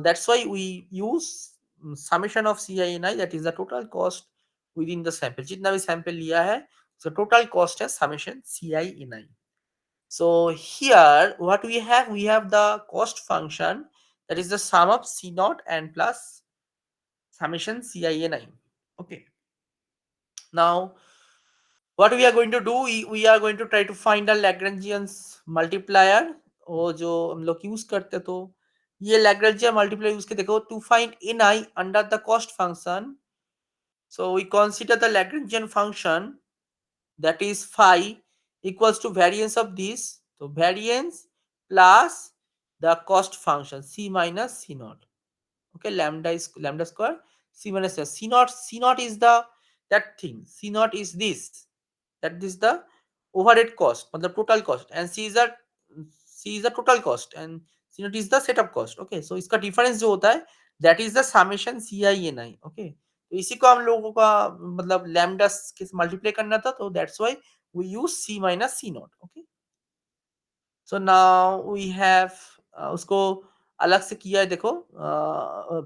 that's why we use summation of ci ni, that is the total cost within the sample. जितना भी sample लिया है, so total cost है summation ci ni. So here what we have the cost function, that is the sum of c naught and plus summation ci ni. Okay, now what we are going to do, we are going to try to find a Lagrangian multiplier. वो जो हम लोग use करते, तो ये Lagrangian multiplier use के देखो to find ni under the cost function. So we consider the Lagrangian function, that is phi equals to variance of this तो variance plus the cost function c minus c naught. Okay, lambda is lambda square c minus c naught. C naught is the that thing. C naught is this. That is the overhead cost, मतलब total cost, and c is the total cost and c naught is the setup cost. Okay, so इसका difference जो होता है that is the summation ci ni. Okay, तो इसी को हम लोगों का मतलब lambda के मल्टीप्लाई करना था, तो that's why we use c minus c naught. Okay, so now we have उसको अलग से किया है, देखो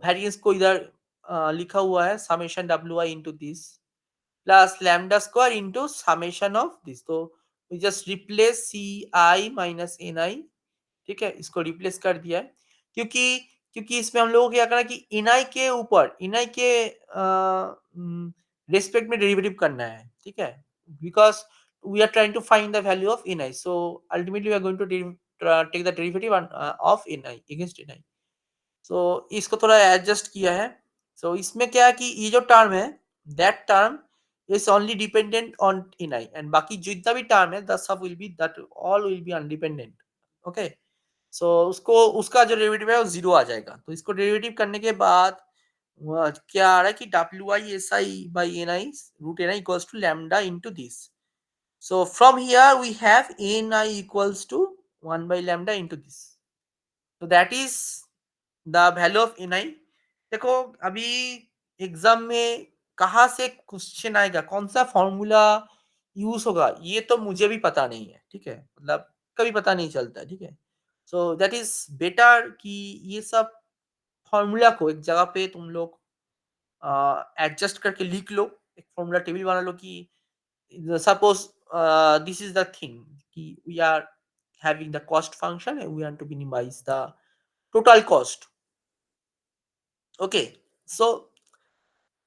वेरिएंस को इधर लिखा हुआ है summation W I into this plus lambda square into summation of this, तो we just replace C I minus N I, ठीक है, इसको रिप्लेस कर दिया है, क्योंकि क्योंकि इसमें हम लोगों को क्या करना है कि इनाई के ऊपर इनाई के रेस्पेक्ट में डेरिवेटिव करना है, ठीक है, because we are trying to find the value of ni, so ultimately we are going to take the derivative of ni against ni. so इसको थोड़ा एडजस्ट किया है. so इसमें क्या है कि ये जो टर्म है that term is only dependent on ni and बाकी जितना भी टर्म है the sub will be that all will be undependent. okay, so उसको उसका जो डेरिवेटिव है वो जीरो आ जाएगा. तो इसको डेरिवेटिव करने के बाद क्या आ रहा है कि W I S I by N I root N I equals to lambda into this. So from here we have ni equals to 1 by lambda into this. So that is the value of ni. देखो अभी exam में कहाँ से question आएगा, कौन सा formula use होगा, ये तो मुझे भी पता नहीं है, ठीक है, मतलब कभी पता नहीं चलता है, ठीक है. सो दैट इज बेटर कि ये सब फॉर्मूला को एक जगह पे तुम लोग एडजस्ट करके लिख लो, एक फॉर्मूला टेबल बना लो कि suppose this is the thing we are having the cost function and we want to minimize the total cost. okay, so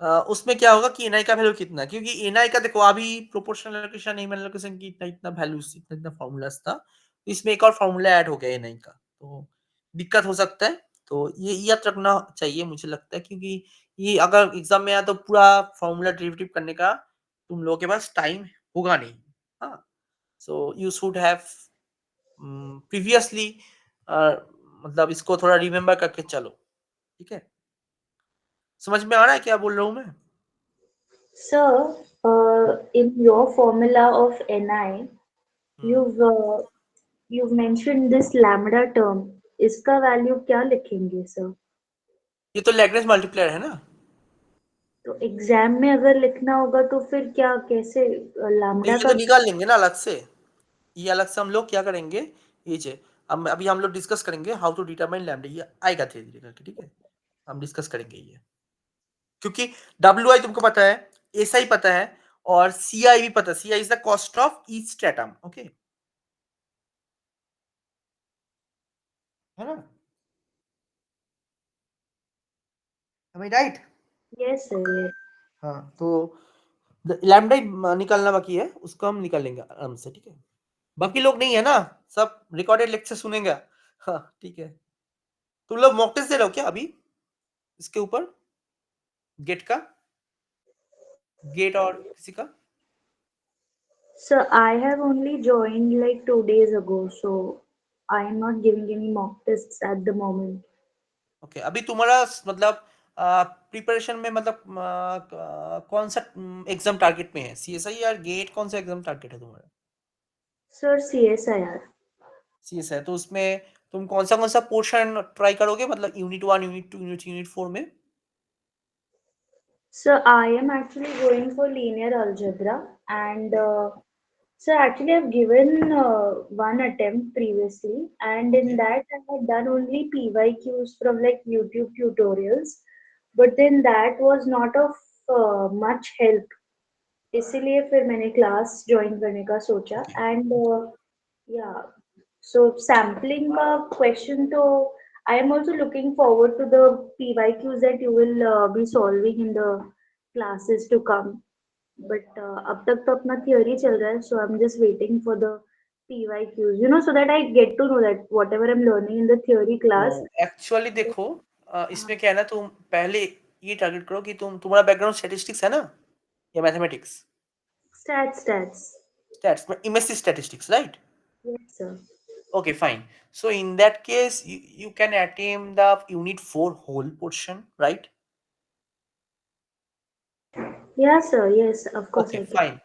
उसमें क्या होगा कि एनआई का वैल्यू कितना है, क्योंकि एनआई का देखो अभी प्रोपोर्शनल एलोकेशन एम एलोकेशन की इतना इतना वैल्यूज इतना इतना फॉर्मूलाज था, तो इसमें एक और फॉर्मूला ऐड हो गया एनआई का, तो दिक्कत हो सकता है. तो ये याद रखना चाहिए मुझे लगता है, क्योंकि ये अगर एग्जाम में आया तो पूरा फॉर्मूला डेरिवेटिव करने का तुम लोगों के पास टाइम होगा नहीं. हाँ, so you should have previously मतलब इसको थोड़ा रिमेम्बर करके चलो, ठीक है. समझ में आ रहा है क्या बोल रहा हूँ मैं? Sir, in your formula of Ni, hmm, you've you've mentioned this lambda term. इसका वैल्यू क्या लिखेंगे सर? ये तो लैग्रेंज मल्टीप्लायर है ना. तो एग्जाम में अगर लिखना होगा तो फिर क्या कैसे तो लैम्बडा ये का? तो निकाल लेंगे ना अलग से. ये अलग से हम लोग क्या करेंगे, ये जे हम अभी हम लोग डिस्कस करेंगे हाउ टू डिटरमाइन लैम्डा, ये आएगा धीरे धीरे करके, ठीक है, हम डिस्कस करेंगे ये, क्योंकि डब्ल्यू आई तुमको पता है, एस आई पता है, और सी आई भी पता है. C I is the cost of each stratum. Okay, है ना, am I right? Yes sir yes. हाँ, तो लैम्डा निकालना बाकी है, उसको हम निकाल लेंगे आराम से, ठीक है. बाकी लोग नहीं है ना, सब रिकॉर्डेड लेक्चर सुनेंगे. हाँ, ठीक है. तुम लोग मॉक टेस्ट दे रहे हो क्या अभी इसके ऊपर, गेट का, गेट और किसी का? Sir, I have only joined like 2 days ago, so I am not giving any mock tests at the moment. Okay, अभी तुम्हारा मतलब प्रिपरेशन में मतलब कौन सा एग्जाम टारगेट में है, सीएसआई या गेट, कौन सा एग्जाम टारगेट है तुम्हारा? Sir, CSIR. सीएस है, तो उसमें तुम कौन सा पोर्शन ट्राई करोगे, मतलब यूनिट 1 यूनिट 2 यूनिट 4 में? So I am actually going for linear algebra and okay. so actually I've given one attempt previously and in okay. that I had done only PYQs from like YouTube tutorials, but then that was not of much help. इसीलिए फिर मैंने class join करने का सोचा okay. And या सो sampling का question तो I am also looking forward to the PYQs that you will be solving in the classes to come. But अब तक तो अपना थियोरी चल रहा है, so I'm just waiting for the PYQs, you know, so that I get to know that whatever I'm learning in the theory no, class. Actually देखो इसमें क्या है ना, तुम पहले ये टारगेट करो कि तुम्हारा बैकग्राउंड स्टैटिस्टिक्स है ना या मैथमेटिक्स? Stats. स्टैट्स में MSc statistics, right? Yes, sir. Okay, fine. So in that case, you can attempt the unit 4 whole portion, right? Yeah, sir. Yes, of course Okay, I can. fine.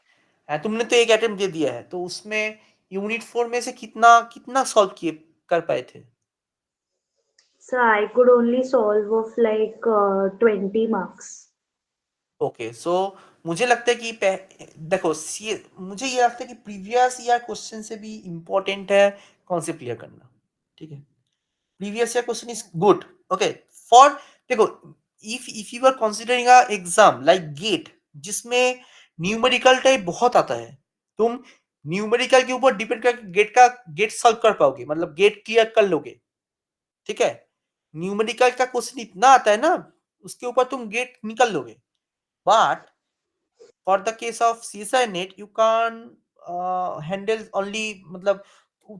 तुमने तो एक attempt दे दिया है, तो उसमें unit 4 में से कितना कितना सॉल्व किए कर पाए थे? So I could only solve of like 20 marks. Okay, सो मुझे लगता है कि देखो मुझे ये लगता है कि प्रीवियस ईयर क्वेश्चन से भी इम्पोर्टेंट है कॉन्सेप्ट क्लियर करना, ठीक है? previous year question is good, okay, for देखो, if you are considering a exam like gate जिसमें न्यूमेरिकल टाइप बहुत आता है, तुम न्यूमेरिकल के ऊपर डिपेंड कर गेट सॉल्व कर पाओगे, मतलब गेट क्लियर कर लोगे, ठीक है? न्यूमेरिकल का क्वेश्चन इतना आता है ना, उसके ऊपर तुम गेट निकल लोगे, but for the case of CSI net you can handle only, मतलब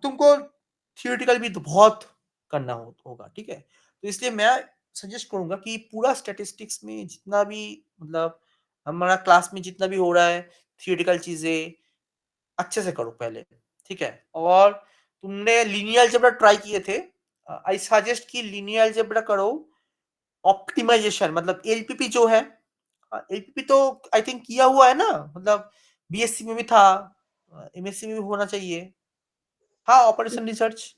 तुमको थियोरेटिकल भी तो बहुत करना होगा, ठीक है? तो इसलिए मैं सजेस्ट करूंगा कि पूरा स्टैटिस्टिक्स में जितना भी, मतलब हमारा क्लास में जितना भी हो रहा है थियोरेटिकल चीजें अच्छे से करो पहले, ठीक है? और तुमने लीनियर अलजेब्रा ट्राई किए थे, आई सजेस्ट कि लीनियर अलजेब्रा करो। ऑप्टिमाइजेशन मतलब एलपीपी जो है, एलपीपी तो आई थिंक किया हुआ है ना, मतलब बीएससी में भी था, एमएससी में भी होना चाहिए। हाँ, operation research,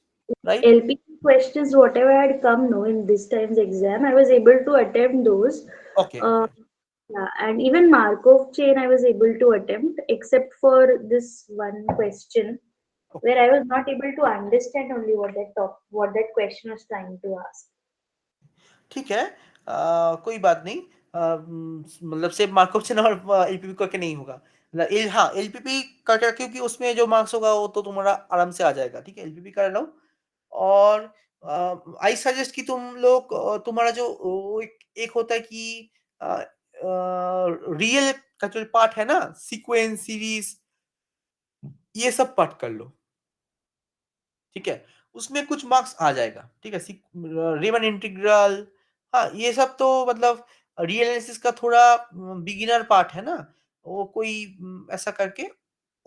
right? LP questions, whatever had come no in this time's exam, I was able to attempt those. Okay, Uh, okay, yeah, and even Markov chain I was able to attempt, except for this one question okay, where I was not able to understand only what that question was trying to ask. ठीक है, कोई बात नहीं। मतलब सिर्फ markup से और LPP करके नहीं होगा, मतलब हाँ एलपीपी करके, क्योंकि उसमें जो मार्क्स होगा वो तो तुम्हारा आराम से आ जाएगा, ठीक है? एलपीपी कर लो। और आई सजेस्ट कि तुम लोग तुम्हारा जो एक होता है कि रियल का जो पार्ट है ना, सीक्वेंस सीरीज, ये सब पार्ट कर लो, ठीक है? उसमें कुछ मार्क्स आ जाएगा, ठीक है? रीमन इंटीग्रल, हाँ ये सब तो मतलब रियल एनालिसिस का थोड़ा बिगिनर पार्ट है ना, वो कोई ऐसा करके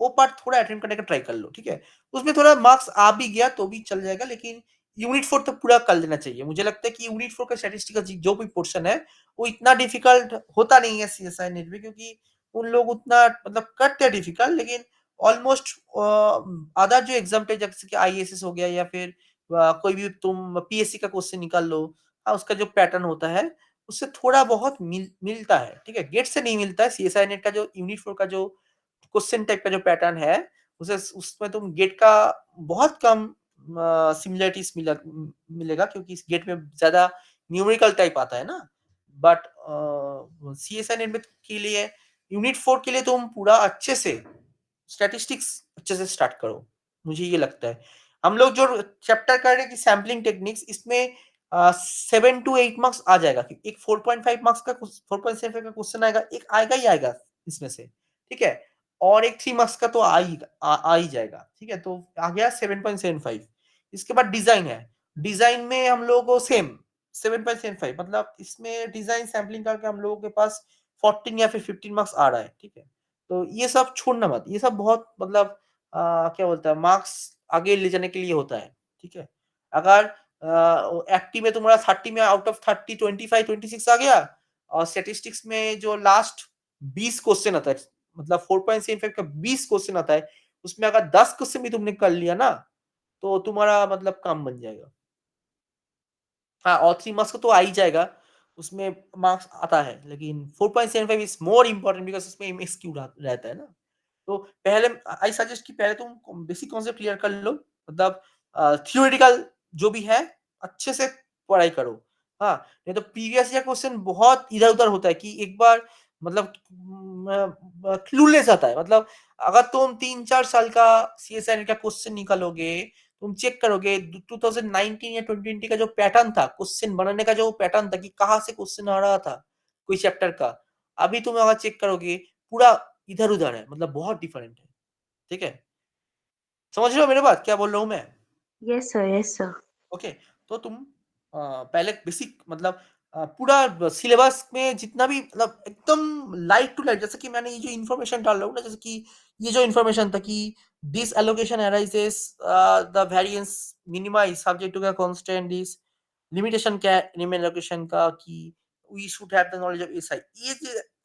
वो पार्ट थोड़ा अटेम्प्ट करने का ट्राई कर लो, ठीक है? उसमें थोड़ा मार्क्स आ भी गया तो भी चल जाएगा, लेकिन यूनिट 4 तो पूरा कर लेना चाहिए। मुझे लगता है कि यूनिट 4 का स्टैटिस्टिक्स का जो भी पोर्शन है वो इतना डिफिकल्ट होता नहीं है सीएसआई नेट में, क्योंकि उन लोग उतना मतलब करते हैं डिफिकल्ट, लेकिन ऑलमोस्ट अदर जो एग्जाम थे जैसे कि आईएएस हो गया या फिर कोई भी तुम पीएससी का क्वेश्चन निकाल लो, हाँ उसका जो पैटर्न होता है उससे थोड़ा बहुत मिलता है, ठीक है? गेट से नहीं मिलता है। सीएसआई नेट का जो यूनिट 4 का जो क्वेश्चन टाइप का जो पैटर्न है उसे उसमें तुम गेट का बहुत कम सिमिलरिटीज मिलेगा, क्योंकि इस गेट में ज्यादा न्यूमेरिकल टाइप आता है ना। बट सीएसआई नेट के लिए यूनिट 4 के लिए तुम पूरा अच्छे से स्टैटिस्टिक्स अच्छे से स्टार्ट करो, मुझे ये लगता है। हम लोग जो चैप्टर कर रहे हैं कि सैम्पलिंग टेक्निक्स, इसमें 7 to 8 मार्क्स आ जाएगा, एक 4.5 मार्क्स का 4.75 का क्वेश्चन आएगा, एक आएगा ही आएगा इसमें से, ठीक है? और एक 3 मार्क्स का तो आ ही जाएगा, ठीक है? तो आ गया 7.75। इसके बाद डिजाइन है, डिजाइन में हम लोग को सेम 7.75, मतलब इसमें डिजाइन सैम्पलिंग करके हम लोगों के पास 14 या फिर 15 मार्क्स आ रहा है, ठीक है? तो ये सब छोड़ना मत, ये सब बहुत मतलब क्या बोलता है, मार्क्स आगे ले जाने के लिए होता है, ठीक है? अगर एक्टिव में तुम्हारा 30 में आउट ऑफ 30 25 26 आ गया, और स्टैटिस्टिक्स में जो लास्ट 20 क्वेश्चन आता है, मतलब 4.75 का 20 क्वेश्चन आता है, उसमें अगर 10 क्वेश्चन भी तुमने कर लिया ना, तो तुम्हारा मतलब काम बन जाएगा। हाँ, और 3 मार्क्स का तो आ ही जाएगा, उसमें मार्क्स आता है, लेकिन 4.75 इज मोर इम्पोर्टेंट बिकॉज उसमें एमएसक्यू रहता है ना। तो पहले आई सजेस्ट कि पहले तुम बेसिक कॉन्सेप्ट क्लियर कर लो, मतलब थियोरेटिकल जो भी है अच्छे से पढ़ाई करो। हाँ, नहीं तो प्रीवियस ईयर क्वेश्चन बहुत इधर उधर होता है कि एक बार मतलब क्लूलेस आता है, मतलब अगर तुम 3-4 साल का सीएसआई का क्वेश्चन निकालोगे, तुम चेक करोगे 2019 या 2020 का जो पैटर्न था क्वेश्चन बनाने का, जो पैटर्न था कि कहाँ से क्वेश्चन आ रहा था कोई चैप्टर का, अभी तुम अगर चेक करोगे पूरा इधर उधर है, मतलब बहुत डिफरेंट है, ठीक है? समझ रहे हो मेरे बात क्या बोल रहा हूँ मैं? Yes, sir. Yes, sir. Okay, तो तुम पहले बेसिक मतलब पूरा सिलेबस में जितना भी मतलब एकदम लाइट टू लाइट, जैसे कि मैंने ये जो इन्फॉर्मेशन डाल रहा हूँ ना, जैसे कि ये जो इन्फॉर्मेशन था कि this allocation arises the variance minimise subject to the constant, this limitation क्या है एनिमल एलोकेशन का कि we should have the knowledge of SI,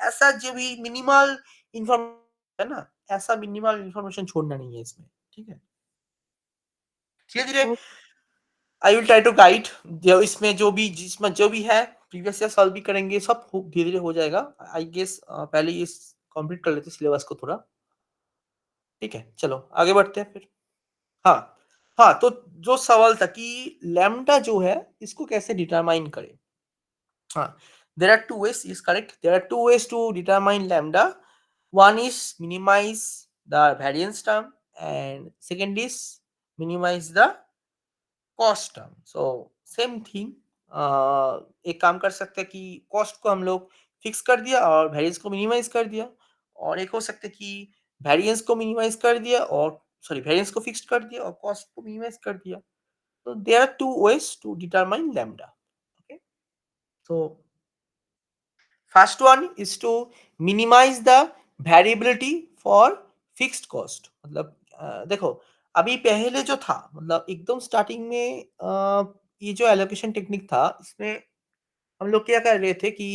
ऐसा जो भी मिनिमल इन्फॉर्मेशन है ना, ऐसा मिनिमल इन्फॉर्मेशन छोड़ना नहीं है इसमें, ठीक है। धीरे धीरे ओ- I will try to guide, जो इसमें जो भी जिसमें जो भी है प्रीवियस ईयर सॉल्व भी करेंगे, सब धीरे धीरे हो जाएगा आई गेस। पहले ये कंप्लीट कर लेते सिलेबस को थोड़ा, ठीक है। चलो आगे बढ़ते हैं फिर। हाँ, हाँ, तो जो सवाल था कि लैम्डा जो है इसको कैसे डिटरमाइन करें। हाँ, there are two ways is correct, there are two ways to determine lambda. One is minimize the variance term and second is minimize the cost term. So same thing, एक काम कर सकते हैं कि कॉस्ट को हम लोग फिक्स कर दिया और वेरिएंस को मिनिमाइज कर दिया, और एक हो सकता है कि वेरिएंस को मिनिमाइज कर दिया और सॉरी वेरिएंस को फिक्स कर दिया और कॉस्ट को मिनिमाइज कर दिया। तो there are two ways to determine lambda. Okay, so first one is to minimise the variability for fixed cost. मतलब देखो, अभी पहले जो था मतलब एकदम स्टार्टिंग में ये जो एलोकेशन टेक्निक था इसमें हम लोग क्या कर रहे थे कि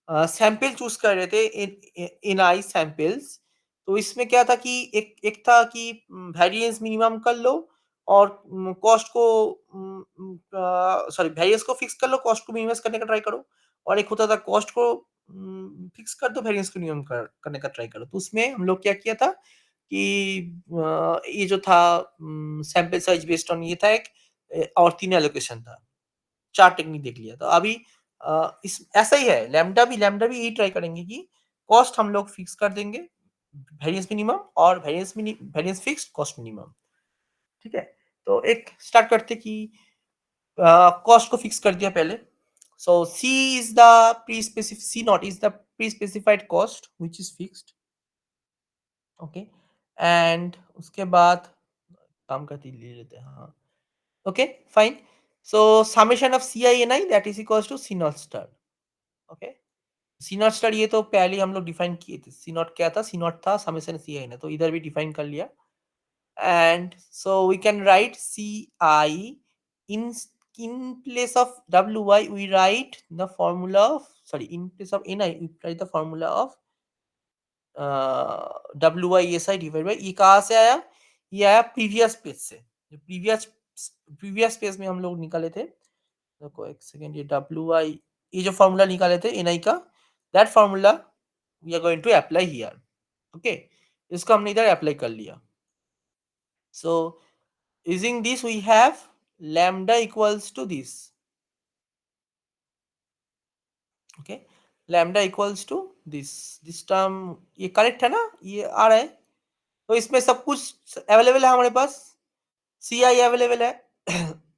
सैंपल चूज कर रहे थे इन आई सैंपल्स। तो इसमें क्या था कि एक एक था कि वेरिएंस मिनिमम कर लो और कॉस्ट को सॉरी वेरिएंस को फिक्स कर लो, कॉस्ट को मिनिमाइज करने का ट्राई करो। और एक होता था कॉस्ट को फिक्स कर दो, वेरिएंस को मिनिमम करने का ट्राई करो। तो उसमें हम लोग क्या किया था कि ये जो था सैंपल साइज बेस्ड ऑन ये था एक, और 3 एलोकेशन था, 4 टेक्निक देख लिया। तो अभी इस ऐसा ही है, लैम्डा भी यही ट्राई करेंगे कि कॉस्ट हम लोग फिक्स कर देंगे, वेरिएंस मिनिमम और वेरिएंस फिक्स्ड कॉस्ट मिनिमम, ठीक है। तो एक स्टार्ट करते कि कॉस्ट को फिक्स कर दिया पहले। So C is the pre specific, C not is the pre specified cost which is fixed. Okay, and उसके बाद काम करते ले लेते हैं, हाँ। Okay, fine. So summation of C I N I that is equals to C not star. Okay, C not star ये तो पहले हम लोग डिफाइन किए थे। सी नॉट क्या था, सी नॉट था समेशन सी आई ना, तो इधर भी डिफाइन कर लिया। And so we can write C I in in place of wi we write the formula of, sorry, in place of ni we write the formula of wi si divided by, ये कहाँ से आया, ये आया previous page से। जो previous page में हम लोग निकाले थे, देखो एक सेकेंड, ये डब्ल्यू आई, ये जो फॉर्मूला निकाले थे एन आई का, that formula we are going to apply here. Okay, इसको हमने इधर अप्लाई कर लिया। So using this we have lambda equals to this. Okay, lambda equals to this term, ये करेक्ट है ना, ये आ रहा है। तो इसमें सब कुछ अवेलेबल है हमारे पास। सी आई अवेलेबल है,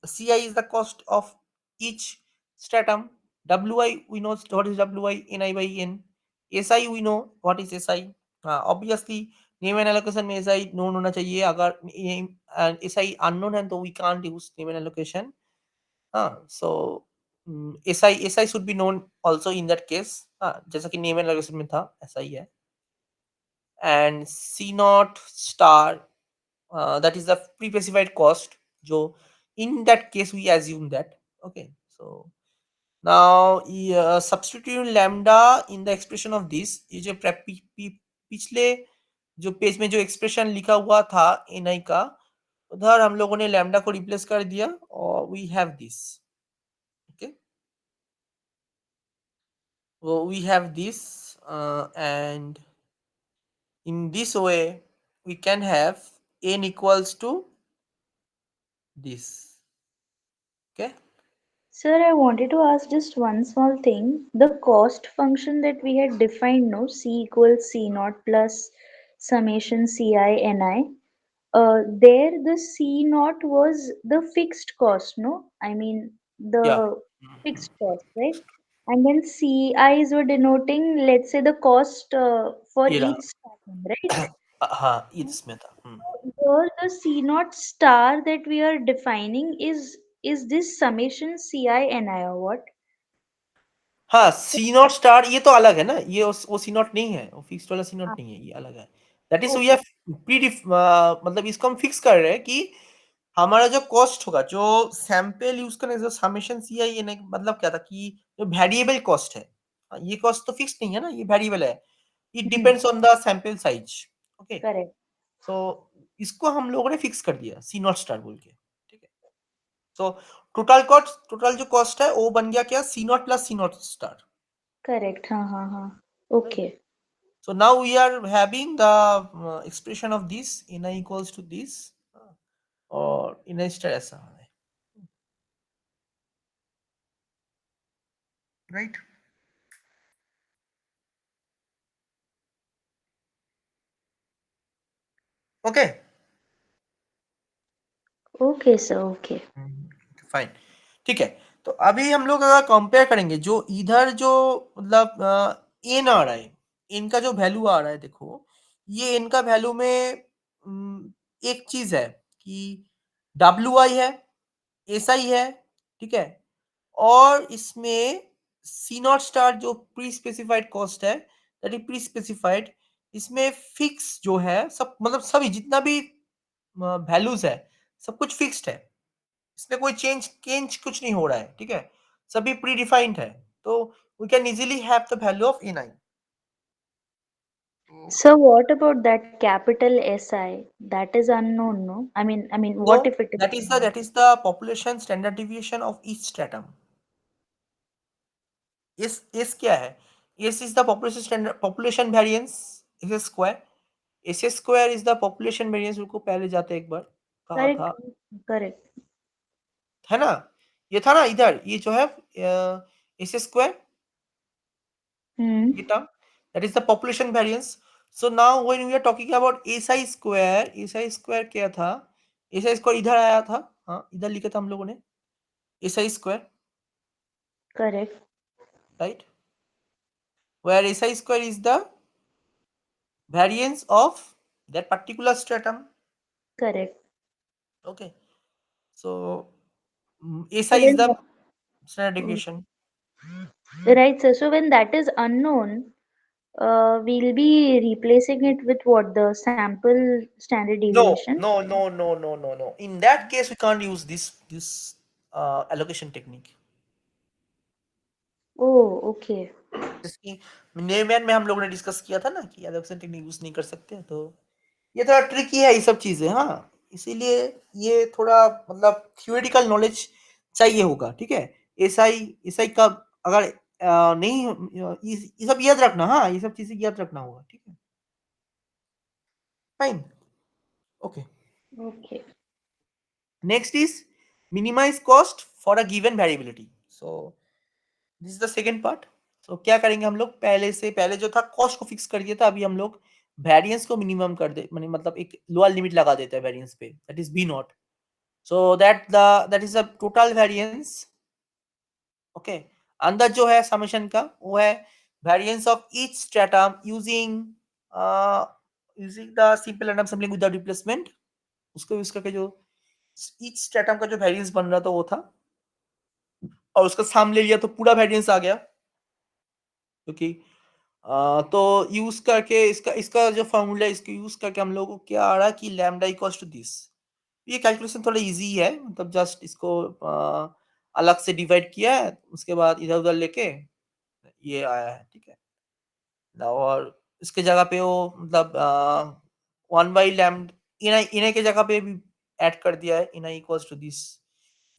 C I is the cost of each stratum, wi we know what is wi, ni by n, si we know what is si। हाँ, ऑब्वियसली नेम एंड एलोकेशन में si नोन होना चाहिए, अगर si unknown है तो we can't use Neyman allocation. हाँ, so si should be known also in that case. हाँ, जैसा कि नेम एंड एलोकेशन में था ऐसा ही है। And C not star, that is the pre-specified cost, so in that case we assume that। Okay, so now substitute lambda in the expression of this, ये जो पिछले जो पेज में जो एक्सप्रेशन लिखा हुआ था ni का, उधर हम लोगों ने लैम्डा को रिप्लेस कर दिया और we have this. Okay, so we have this and in this way we can have n equals to this। Okay, Sir, I wanted to ask just one small thing. The cost function that we had defined, no, C equals C naught plus summation Ci Ni. There the C naught was the fixed cost, no? I mean yeah, the fixed cost, right? And then CIs were denoting, let's say, the cost for ये each रहा। starting, right? हाँ, ये इसमें था। Here the C naught star that we are defining is this summation Ci Ni or what? हाँ, सी not star ये तो अलग है ना, ये वो सी नॉट नहीं है, वो फिक्स्ड वाला सी नॉट हाँ, नहीं है, ये अलग है। That is we okay. Have मतलब इसको हम फिक्स कर रहे हैं कि हमारा जो कॉस्ट होगा, जो सैंपल यूज करने जो समेशन सी है, ये नहीं मतलब क्या था कि जो वेरिएबल कॉस्ट है, ये कॉस्ट तो फिक्स नहीं है ना, ये वेरिएबल है, it hmm. Depends on the sample size. Okay, correct. So इसको हम लोगों ने फिक्स कर दिया सी नॉट स्टार बोल के। ठीक है, सो टोटल कॉस्ट, टोटल जो कॉस्ट है वो बन गया क्या, C not plus C not star. Correct, हाँ हाँ हाँ। Okay. So now we are having the expression of this Ni equals to this or Ni star ऐसा है, right? Okay. Okay sir, okay. Fine, ठीक है। तो अभी हम लोग अगर कंपेयर करेंगे, जो इधर जो मतलब एन आ रहा है, एन का जो वैल्यू आ रहा है, देखो ये एन का वैल्यू में एक चीज है कि डब्ल्यू आई है, एस आई है, ठीक है, और इसमें सी नॉट स्टार जो प्री स्पेसिफाइड कॉस्ट है, दैट इज प्री स्पेसिफाइड, इसमें फिक्स जो है सब, मतलब सभी जितना भी वैल्यूज है सब कुछ फिक्स्ड है, इसमें कोई चेंज चेंज कुछ नहीं हो रहा है, ठीक है, सभी प्री डिफाइंड है। तो we can easily have the value of ए9। So what about that capital SI? That is unknown, no? I mean, no, what if it is unknown? That is the population standard deviation of each stratum. S क्या है, S is the population standard population variance, S square, S square is the population variance, उनको पहले जाते एक बार कहा Correct, था, correct. है ना, ये था ना इधर, ये जो है एस स्क्वायर, Hmm. ये टर्म, that is the population variance. So now when we are talking about S I square क्या था, एस आई स्क्वायर इधर आया था, हाँ इधर लिखा था हम लोगों ने, S I square, Correct, right, where S I square is the variance of that particular stratum. correct. Okay, so So SI is when the standard deviation. right, sir. So when that is unknown, we'll be replacing it with what, the sample standard No, deviation? no, no, no, no, no, no. In that case, we can't use this allocation technique. Oh, okay. जिसकी नेमैन में हम लोगों ने discuss किया था ना कि allocation technique use नहीं कर सकते, तो ये थोड़ा ट्रिकी है ये सब चीजें, हाँ, इसीलिए ये थोड़ा मतलब थियोरेटिकल नॉलेज चाहिए होगा, ठीक है। एसआई का अगर नहीं, ये सब याद रखना, हाँ ये सब चीजें याद रखना होगा, ठीक है, fine, okay. Okay. Next is minimize cost for a given variability. So this is the second part. So क्या करेंगे हम लोग, पहले से पहले जो था कॉस्ट को फिक्स कर दिया था, अभी हम लोग वेरिएंस को मिनिमम कर दे, मतलब एक लोअर लिमिट लगा देते हैं वेरिएंस पे, that is B naught. So that is a total variance, okay, अंदर जो है समेशन का वो है variance of each stratum using uh, using the simple random sampling without replacement, उसको यूज करके जो each stratum का जो variance बन रहा था वो था, और उसका सम ले लिया तो पूरा variance आ गया, क्योंकि तो यूज करके इसका इसका जो फॉर्मूला, इसको यूज करके हम लोग को क्या आ रहा है कि लैम्डा इक्वल्स टू दिस। ये कैलकुलेशन थोड़ा इजी है, मतलब जस्ट इसको अलग से डिवाइड किया है, उसके बाद इधर उधर लेके ये आया है, ठीक है ना, और इसके जगह पे वो मतलब 1/λ इना के जगह पे भी ऐड कर दिया है, इना इक्वल्स टू दिस,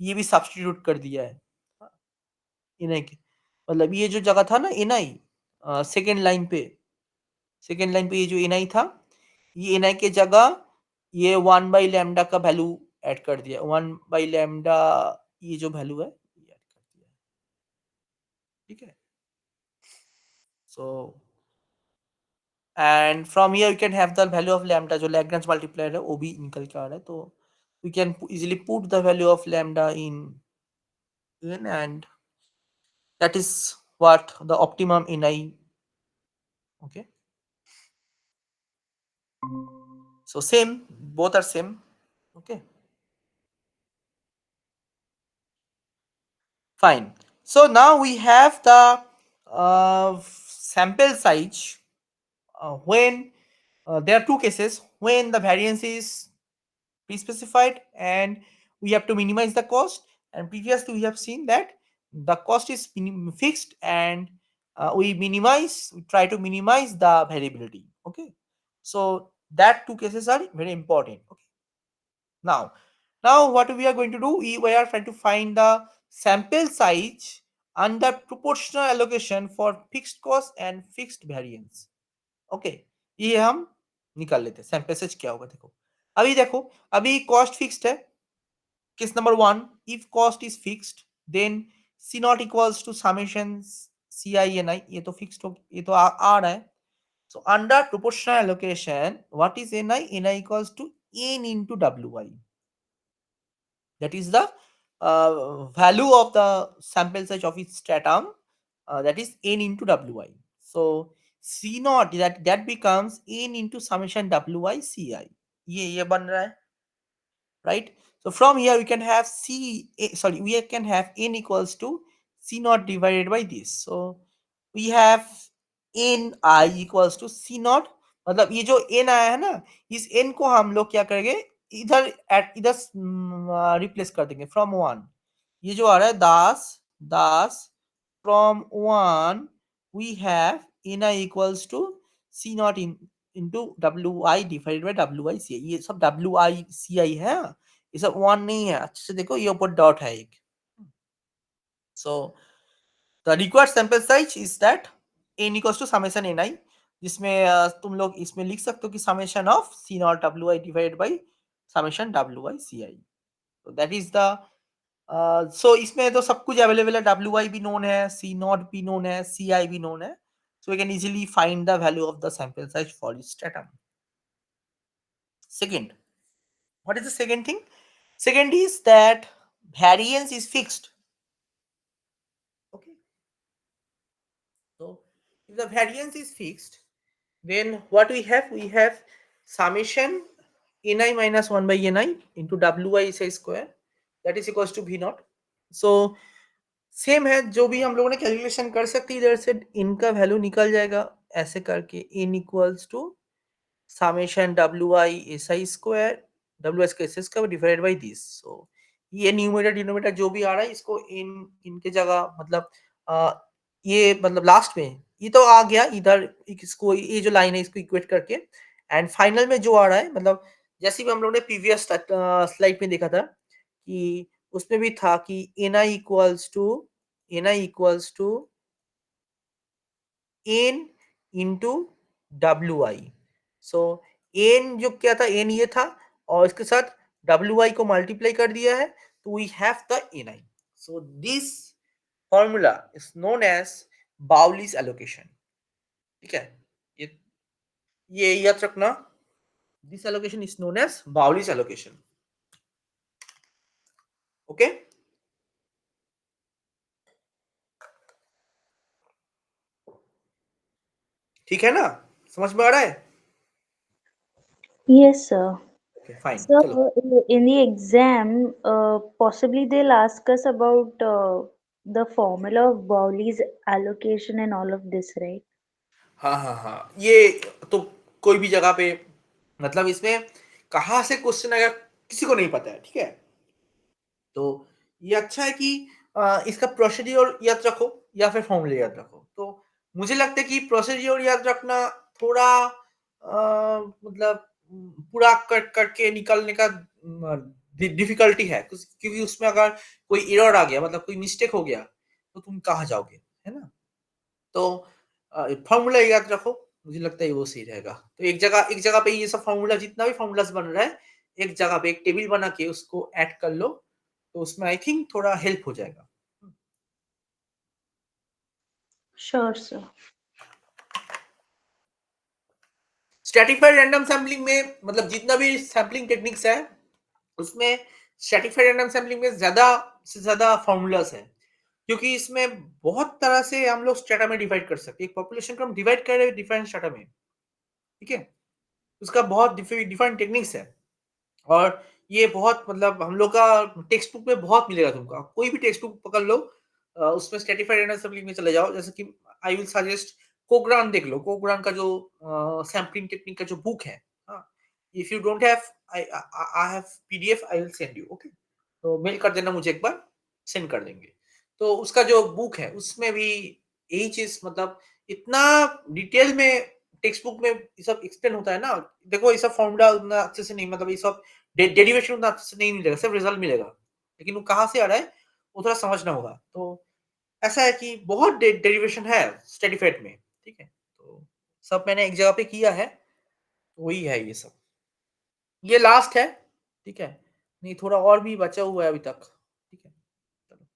ये भी सब्स्टिट्यूट कर दिया है इना के, मतलब ये जो जगह था ना इना, सेकेंड लाइन पे, सेकेंड लाइन पे ये जो एन आई था, ये एन आई के जगह ये 1/λ का वैल्यू ऐड कर दिया, 1/λ, ये जो वैल्यू है ये ऐड कर दिया, ठीक है। So and from here you can have the value of lambda, जो लैग्रेंज मल्टीप्लायर है वो भी निकल के आ रहा है, तो we can easily put the value of lambda in and that is what the optimum in I. Okay, so same, both are same. Okay, fine. So now we have the sample size when there are two cases when the variance is pre-specified and we have to minimize the cost, and previously we have seen that the cost is fixed and we try to minimize the variability. Okay, so that two cases are very important. Okay, now what we are going to do, we are trying to find the sample size under proportional allocation for fixed cost and fixed variance. Okay, ये हम निकाल लेते हैं sample size क्या होगा। देखो अभी cost fixed है। Case number one, if cost is fixed then C not equals to summation C I N I, ये तो फिक्स्ड हो, ये तो आ रहा है। So under proportional allocation what is N I? N I equals to N into W I, that is the value of the sample size of each stratum, that is n into wi. So c naught, that becomes n into summation wi ci, ये बन रहा है, right? So from here we can have we can have n equals to c naught divided by this. So we have n I equals to c naught, मतलब ये जो n आया है ना, इस n को हम लोग क्या करेंगे, इधर रिप्लेस कर देंगे फ्रॉम वन। ये जो आ रहा है 10 from one we have n I equals to c naught into wi divided by wi ci, ये सब wi ci है, ये सब वन नहीं है। अच्छे से देखो, ये ऊपर डॉट है एक। So the required sample size is that n equals to summation ni, जिसमें तुम लोग इसमें लिख सकते हो कि summation of c naught wi divided by summation wi ci। तो दैट इज द सो इसमें तो सब कुछ अवेलेबल है, wi भी नोन है, c naught भी नोन है, ci भी नोन है। So we can easily find the value of the sample size for each stratum. Second, what is the second thing? Second is that variance is fixed. Okay. So if the variance is fixed, then what we have? We have summation ni minus 1 by ni into wi si square, that is equals to v naught. So same है, जो भी हम लोगों ने calculation कर सकते, इधर से इनका वैल्यू निकल जाएगा ऐसे करके, n equals to summation wi si square wi का s square divided by this. So ये न्यूमरेटर डिनोमिनेटर जो भी आ रहा है, इसको इनके जगह मतलब ये मतलब लास्ट में ये तो आ गया इधर, इसको ये जो लाइन है इसको इक्वेट करके, एंड फाइनल में जो आ रहा है मतलब जैसे भी हम लोगों ने प्रीवियस स्लाइड में देखा था कि उसमें भी था कि ni equals to n into wi। सो n जो क्या था, n ये था और इसके साथ wi को मल्टीप्लाई कर दिया है, तो we have the ni। So this formula is known as Bowley's allocation. ठीक है, ये याद रखना, this allocation is known as Bowley's allocation. Okay, ठीक है ना, समझ में आ रहा है? Yes, sir. Okay, fine. So, चलो, in the exam, possibly they'll ask us about the formula of Bowley's allocation and all of this, right? हाँ हाँ हाँ, ये तो कोई भी जगह पे मतलब इसमें कहाँ से क्वेश्चन आएगा किसी को नहीं पता है। ठीक है, तो ये अच्छा है कि इसका प्रोसीड्योर याद रखो या फिर फॉर्मूले याद रखो। तो मुझे लगता है कि प्रोसीड्योर याद रखना थोड़ा मतलब पूरा कट करके निकालने का डिफिकल्टी है, क्योंकि उसमें अगर कोई एरर आ गया, मतलब कोई मिस्टेक हो गया, तो तुम कहाँ जाओगे, है ना? तो फॉर्मूला याद रखो, मुझे लगता है वो सही रहेगा। तो एक जगह पे ये सब फॉर्मूला, जितना भी फॉर्मूलाज बन रहा है, एक जगह पे एक टेबल बना के उसको ऐड कर लो, तो उसमें आई थिंक थोड़ा हेल्प हो जाएगा। Sure, sir. Stratified random sampling में मतलब जितना भी सैम्पलिंग टेक्निक्स है, उसमें स्ट्रैटिफाइड रैंडम सैम्पलिंग में ज्यादा से ज्यादा फॉर्मूलाज है, क्योंकि इसमें बहुत तरह से हम लोग स्ट्रेटा में डिवाइड कर सकते हैं। एक पॉपुलेशन को हम डिवाइड कर रहे हैं डिफरेंट स्ट्रेटा में, ठीक है, उसका बहुत डिफरेंट टेक्निक्स है। और ये बहुत मतलब हम लोग का टेक्स्ट बुक में बहुत मिलेगा, तुमको कोई भी टेक्स्ट बुक पकड़ लो, उसमें स्ट्रेटिफाइड रैंडम सैम्पलिंग में चले जाओ, जैसे कि आई विल सजेस्ट कोग्रान देख लो, कोग्रान का जो सैम्पलिंग टेक्निक का जो बुक है, if you don't have, I have PDF, I will send you, okay, तो मेल कर देना मुझे, एक बार सेंड कर देंगे। तो उसका जो बुक है उसमें भी यही चीज, मतलब इतना डिटेल में टेक्स्ट बुक में ये सब एक्सप्लेन होता है ना। देखो ये सब फॉर्मूला उतना अच्छे से नहीं, मतलब ये सब डेरिवेशन उतना अच्छे से नहीं मिलेगा, सिर्फ रिजल्ट मिलेगा, लेकिन वो कहाँ से आ रहा है वो थोड़ा समझना होगा। तो ऐसा है कि बहुत डेरिवेशन है स्टडीफेट में, ठीक है, तो सब मैंने एक जगह पे किया है, तो वही है ये सब। ये लास्ट है, ठीक है, नहीं थोड़ा और भी बचा हुआ है अभी तक, ठीक है, चलो।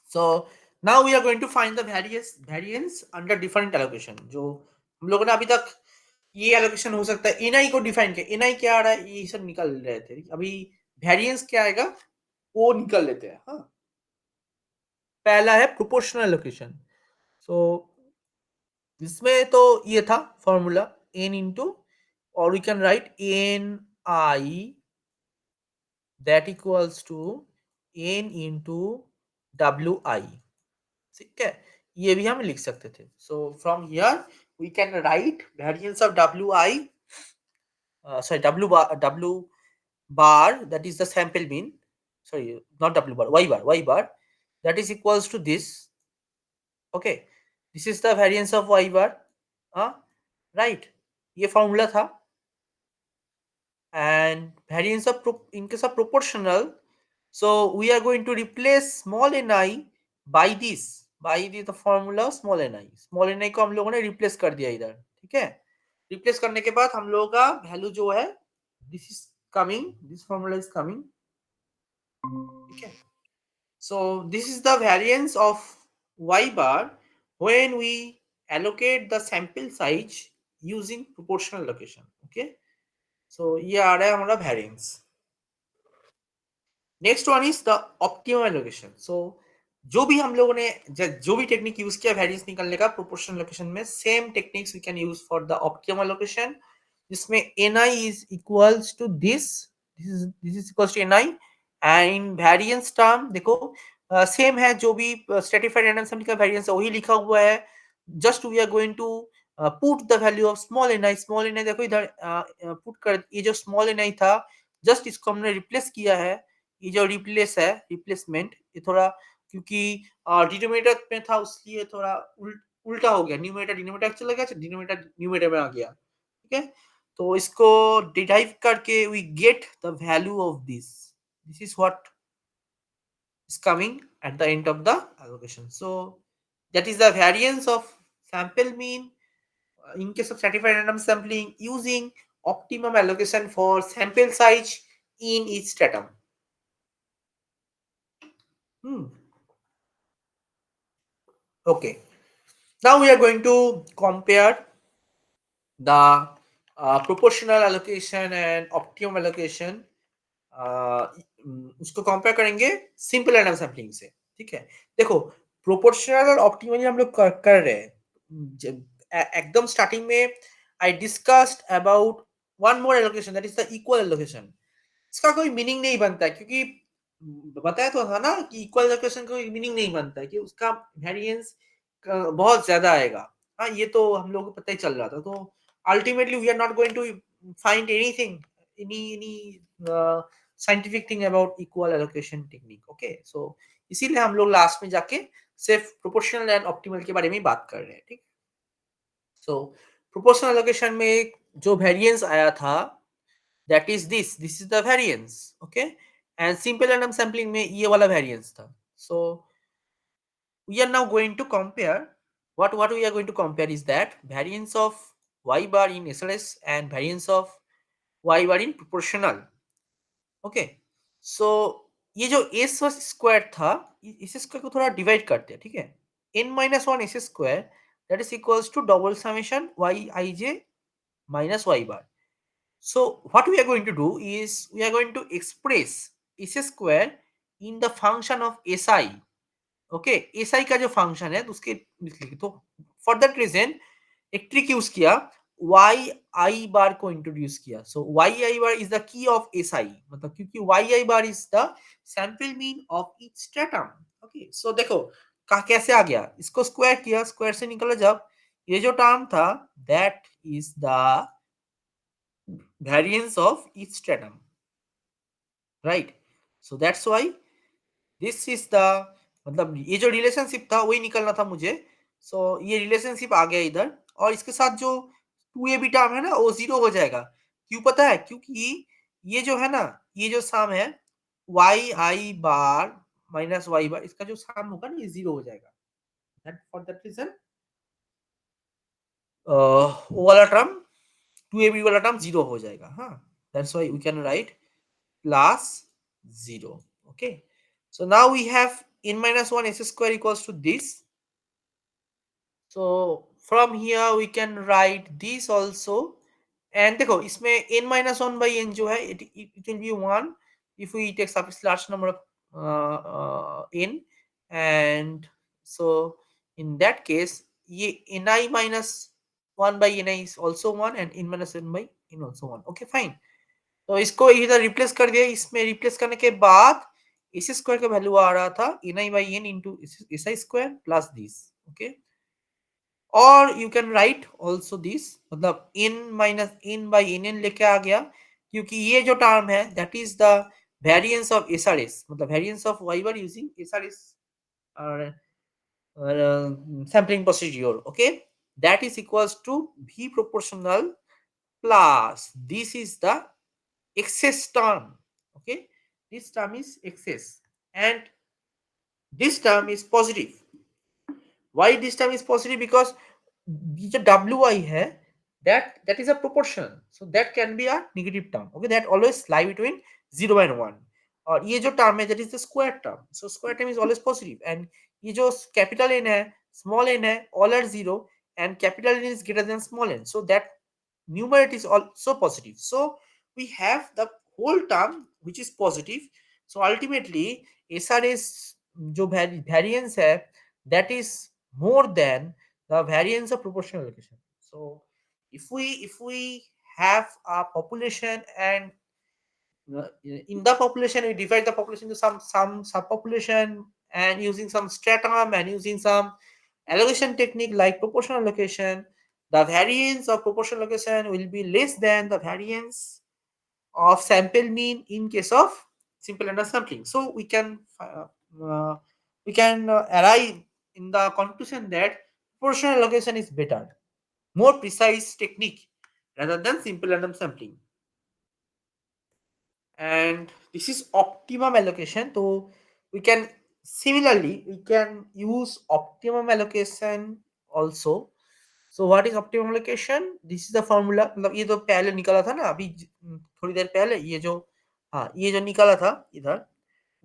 So now we are going to find the variance under different allocation। जो हम लोगों ने अभी तक ये allocation हो सकता है, ni को डिफाइन किया, ni क्या आ रहा है ये सब निकल रहे थे, अभी वेरिएंस क्या आएगा वो निकल लेते हैं। हाँ, पहला है प्रोपोर्शनल एलोकेशन। सो इसमें तो ये था फॉर्मूला n इंटू, और we can write n i that equals to n into wi, ठीक है, ये भी हम लिख सकते थे। So from here we can write variance of wi, sorry, w bar that is the sample mean, sorry, not w bar, y bar that is equals to this, okay, this is the variance of y bar, right, ये formula था। and variance of in case of proportional, so we are going to replace small ni by this, by the formula of small ni को हम लोगों ने replace कर दिया इधर, ठीक है। रिप्लेस करने के बाद हम लोगों का वैल्यू जो है, this is coming, this formula is coming, ठीक है। so this is the variance of y bar when we allocate the sample size using proportional allocation, okay। so ये आ रहा है हमारा variance। Next one is the optimum allocation. So जो भी हम लोगों ने जो भी टेक्निक यूज किया वेरिएंस निकालने का प्रोपोर्शनल एलोकेशन में, same techniques we can use for the optimum allocation, जिसमें ni is equals to this is equals to ni, and in variance term देखो सेम है, जो भी स्ट्रेटिफाइड रैंडम सैम्पलिंग का वेरिएंस है वही लिखा हुआ है, just we are going to put the value of small ni देखो इधर पुट कर, ये जो स्मॉल ni था जस्ट इसको हमने रिप्लेस किया है, ये जो रिप्लेस है रिप्लेसमेंट, ये थोड़ा क्योंकि डिनोमिनेटर में था उसलिए थोड़ा उल्टा हो गया, न्यूमरेटर डिनोमिनेटर चला गया, डिनोमिनेटर न्यूमरेटर में आ गया, ठीक है। तो इसको डिराइव करके we get the value of this is what is coming at the end of the allocation। So that is the variance of sample mean in case of stratified random sampling using optimum allocation for sample size in each stratum। Okay, now we are going to compare the proportional allocation and optimum allocation। उसको compare करेंगे simple random sampling से, ठीक है। देखो proportional और optimal हम लोग कर रहे हैं, एकदम स्टार्टिंग में I discussed about one more allocation that is the equal allocation. इसका कोई मीनिंग नहीं बनता है, क्योंकि बताया तो था ना कि इक्वल इक्वेशन का कोई मीनिंग नहीं बनता है, कि उसका वेरिएंस बहुत ज्यादा आएगा। हाँ, ये तो हम लोगों को पता ही चल रहा था। तो ultimately we are not going to find anything, any scientific thing about equal allocation technique, okay. So इसीलिए हम लोग लास्ट में जाके सिर्फ प्रोपोर्शनल एंड ऑप्टिमल के बारे में बात कर रहे हैं, ठीक। सो प्रोपोर्शनल एलोकेशन में जो वेरिएंस आया था, that is this is the variance, okay, and simple random sampling में ये वाला variance था। so we are now going to compare, what we are going to compare is that variance of y bar in SRS and variance of y bar in proportional, okay। so ये जो s square था, इस square को थोड़ा divide करते हैं, ठीक है। n-1 s square that is equals to double summation yij minus y bar। So what we are going to do is we are going to express s square in the function of si, okay। si का जो function है तो उसके लिख, तो for that reason एक trick use किया, Y I bar को इंट्रोड्यूस किया. So Y I bar is the key of S I, मतलब क्योंकि Y I bar is the sample mean of each stratum. Okay, so देखो कैसे आ गया, इसको स्क्वायर किया, स्क्वायर से निकला जब, ये जो टर्म था that is the variance of each stratum, right. So that's why this is the, मतलब ये जो रिलेशनशिप था वही निकलना था मुझे. सो ये रिलेशनशिप आ गया इधर, और इसके साथ जो टू ए बी टर्म है ना वो जीरो हो जाएगा. क्यों पता है? क्योंकि ये जो है ना, ये जो सम है Y I bar minus Y बार, इसका जो सम होगा ना ये जीरो हो जाएगा. फॉर दैट रीजन वो वाला टर्म, टू ए बी वाला टर्म जीरो हो जाएगा. हाँ, that's why we can write plus zero. Okay, so now we have n minus 1 s square equals to this. So from here we can write this also. And देखो इसमें n minus 1 by n जो है it will be 1 if we take some large number of n. And so in that case ये ni minus 1 by ni is also 1 and n minus 1 by n also 1. Okay, fine. तो इसको इधर replace कर दिया, इसमें replace करने के बाद इस स्क्वायर का वैल्यू आ रहा था N I by N into S I square plus this. Okay, और you can write also this, मतलब N minus N by N N लेके आ गया, क्योंकि ये जो टर्म है that is the variance of S R S, मतलब variance of Y bar using S R S sampling procedure. Okay, that is equals to v proportional plus this is the excess term. Okay, this term is excess and this term is positive. Why this term is positive? Because ये जो wi है that is a proportion, so that can be a negative term. Okay, that always lie between 0 and 1. और ये जो term है that is the square term, so square term is always positive. And ये जो capital N है, small n है, all are 0, and capital N is greater than small n, so that numerator is also positive. So we have the whole term which is positive. So ultimately SRS जो variance है that is more than the variance of proportional allocation. So if we have a population, and in the population we divide the population into some subpopulation, and using some stratum and using some allocation technique like proportional allocation, the variance of proportional allocation will be less than the variance of sample mean in case of simple random sampling. So uh, we can arrive in the conclusion that proportional allocation is better, more precise technique rather than simple random sampling. And this is optimum allocation. So we can similarly we can use optimum allocation also. So what is optimum allocation? This is the formula. मतलब ये तो पहले निकाला था ना अभी थोड़ी देर पहले, ये जो हाँ ये जो निकाला था इधर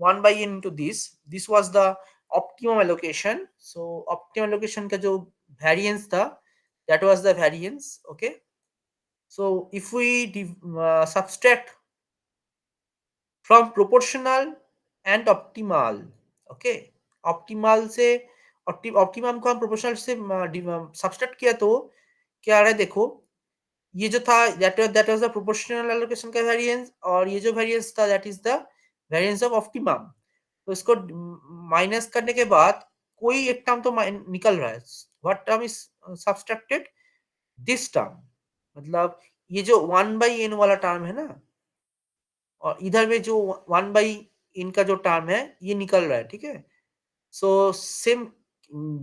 1 by n into this was the optimum allocation. So optimum allocation का जो variance था that was the variance. Okay, so if we subtract from proportional and optimal. Okay, optimal से ऑप्टिमम को हम प्रोपोर्शनल से सब्सट्रैक्ट किया तो क्या आ रहा है देखो, ये जो था that was the proportional allocation का वेरिएंस, और ये जो वेरिएंस था that is the variance of optimum. तो इसको माइनस करने के बाद कोई एक टर्म तो निकल रहा है. What term is subtracted? This term, मतलब ये जो 1 बाई n वाला टर्म है ना, और इधर में जो 1 बाई इनका जो टर्म है ये निकल रहा है. ठीक है, सो सेम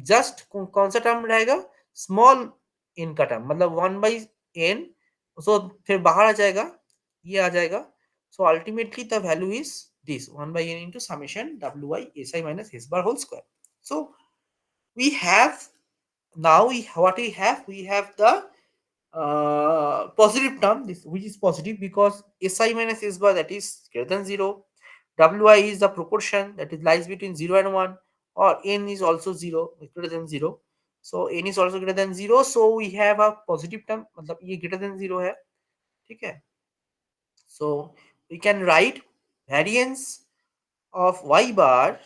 जस्ट कौन सा टर्म रहेगा? स्मॉल n का टर्म, मतलब 1 बाई n. सो फिर बाहर आ जाएगा, ये आ जाएगा. So ultimately the value is this 1 by n into summation wi si minus s bar whole square. So we have now we have the positive term, this which is positive because si minus s bar that is greater than 0, wi is the proportion that is lies between 0 and 1, or n is also 0 greater than 0. So n is also greater than 0, so we have a positive term, मतलब ये greater than 0 है. ठीक है, so we can write variance of y bar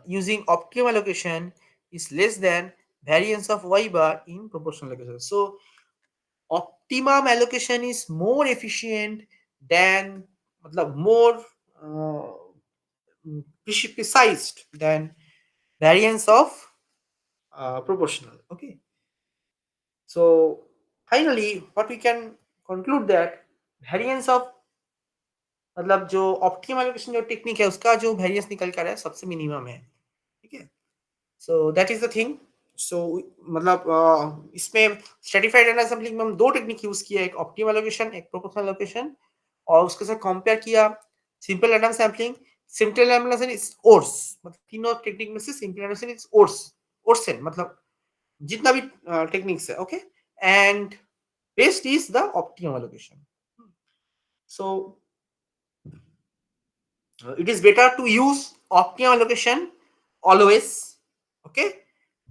using optimal allocation is less than variance of y bar in proportional allocation. So optimum allocation is more efficient than मतलब more uh, precise than variance of proportional. Okay, so finally what we can conclude that variance of मतलब जो optimum allocation जो technique है उसका जो variance निकल कर है सबसे मिनिमम है. ठीक है, so that is the thing. So मतलब इसमें स्ट्रेटिफाइड रैंडम सैम्पलिंग में हम दो टेक्निक यूज किया, एक ऑप्टिमल एलोकेशन एक प्रोपोर्शनल एलोकेशन, और उसके साथ कंपेयर किया simple random sampling, simple random sampling is worse, मतलब तीनों टेक्निक में से simple random sampling is worse, ओर्सन मतलब जितना भी टेक्निक्स है. Okay, and best is the optimum allocation. So it is better to use optimum allocation always. Okay,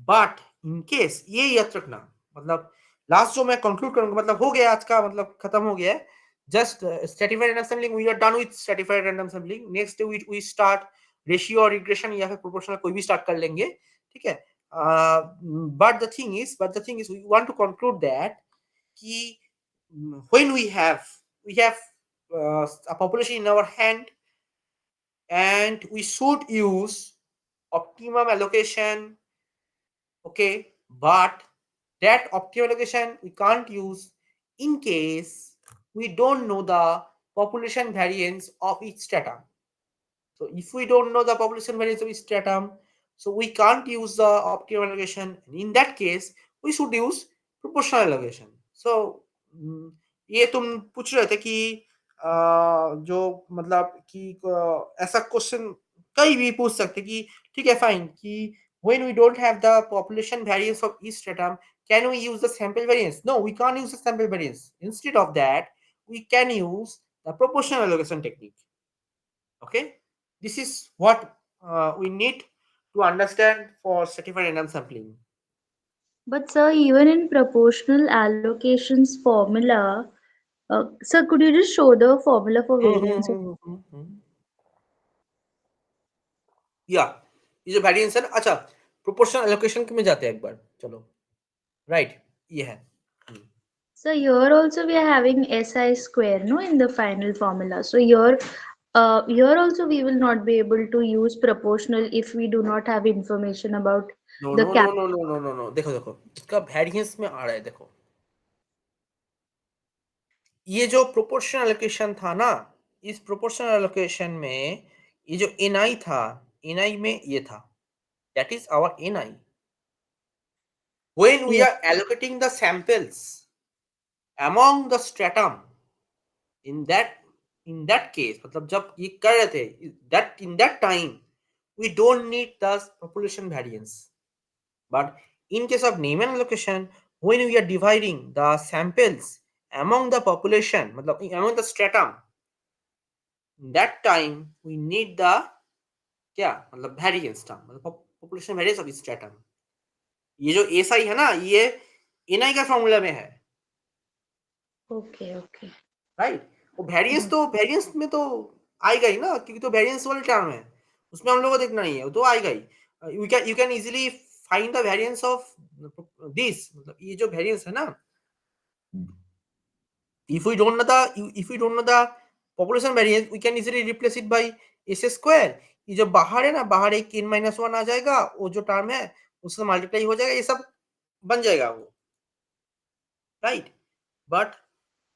but in case ये याद रखना, मतलब लास्ट जो मैं कंक्लूड करूंगा, मतलब हो गया आज का, मतलब खत्म हो गया है. Just stratified random sampling we are done with stratified random sampling. Next we start ratio और रिग्रेशन या फिर प्रोपोर्शनल कोई भी स्टार्ट कर लेंगे. ठीक है, but the thing is we want to conclude that कि when we have a population in our hand and we should use optimum allocation. Okay, but that optimum allocation we can't use in case we don't know the population variance of each stratum. So if we don't know the population variance of each stratum, so we can't use the optimal allocation. In that case, we should use proportional allocation. So ये तुम पूछ रहे थे कि जो मतलब कि ऐसा क्वेश्चन कहीं भी पूछ सकते कि ठीक है फाइन कि when we don't have the population variance of each stratum, can we use the sample variance? No, we can't use the sample variance. Instead of that, we can use the proportional allocation technique. Okay, this is what we need to understand for stratified random sampling. But sir, even in proportional allocations formula, sir, could you just show the formula for variance of या ये जो variance है ना, अच्छा proportional allocation में जाते हैं एक बार, चलो. राइट, ये है. So here also we are having SI square, no, in the final formula. So here also we will not be able to use proportional if we do not have information about no the no no cap. No no no no no, देखो देखो इसका variance में आ रहा है. देखो ये जो proportional allocation था ना, इस प्रोपोर्शनल एलोकेशन में ये जो एनआई था, एनआई में ये था, that is our N I. When we Yeah. are allocating the samples among the stratum, in that case मतलब जब ये कर रहे थे, that in that time we don't need the population variance. But in case of Neyman allocation, when we are dividing the samples among the population मतलब among the stratum, that time we need the क्या मतलब variance term, मतलब population variance of stratum. ये जो SI है ना, ये NI का फॉर्मूला में है. Okay, okay. राइट, वो वेरिएंस Got तो वेरिएंस में तो आएगा ही ना, क्योंकि तो वेरिएंस वाले टर्म है, उसमें हम लोग को देखना नहीं है, वो तो आएगा ही. You can easily find the variance of this, मतलब ये जो वेरिएंस है ना, if we don't know the population variance we can easily replace it by S square. ये जो बाहर है ना, बाहर एक n-1 आ जाएगा, वो जो टर्म है उससे मल्टीप्लाई हो जाएगा, ये सब बन जाएगा वो. राइट, बट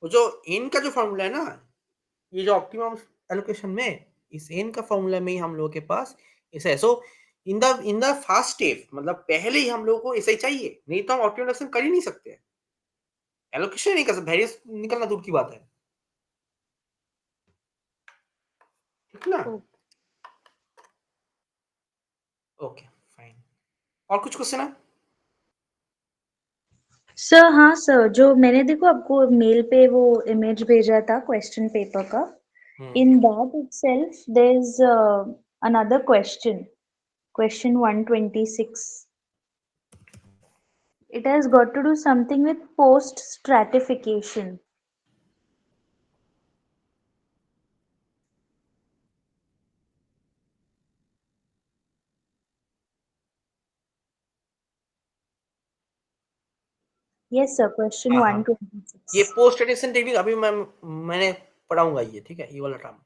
वो जो n का जो फॉर्मूला है ना, ये जो ऑप्टिमम एलोकेशन में इस एन का फॉर्मूला में ही हम लोगों के पास ऐसा है. सो इन द फर्स्ट स्टेप मतलब पहले ही हम लोगों को ऐसा ही चाहिए, नहीं तो हम ऑप्टिमाइजेशन कर ही नहीं सकते, एलोकेशन नहीं कर सकते, वेरिएंस निकलना दूर की बात है. ठीक ना? it. Okay fine. और कुछ क्वेश्चन है? सर हाँ सर, जो मैंने देखो आपको मेल पे वो इमेज भेजा था क्वेश्चन पेपर का, in that itself there's another question 126. It has got to do something with post stratification. Yes, sir. Question हाँ हाँ, ये 126. पोस्ट एडिशन टेक्निक अभी मैंने पढ़ाऊंगा ये, ठीक है, ये वाला टर्म,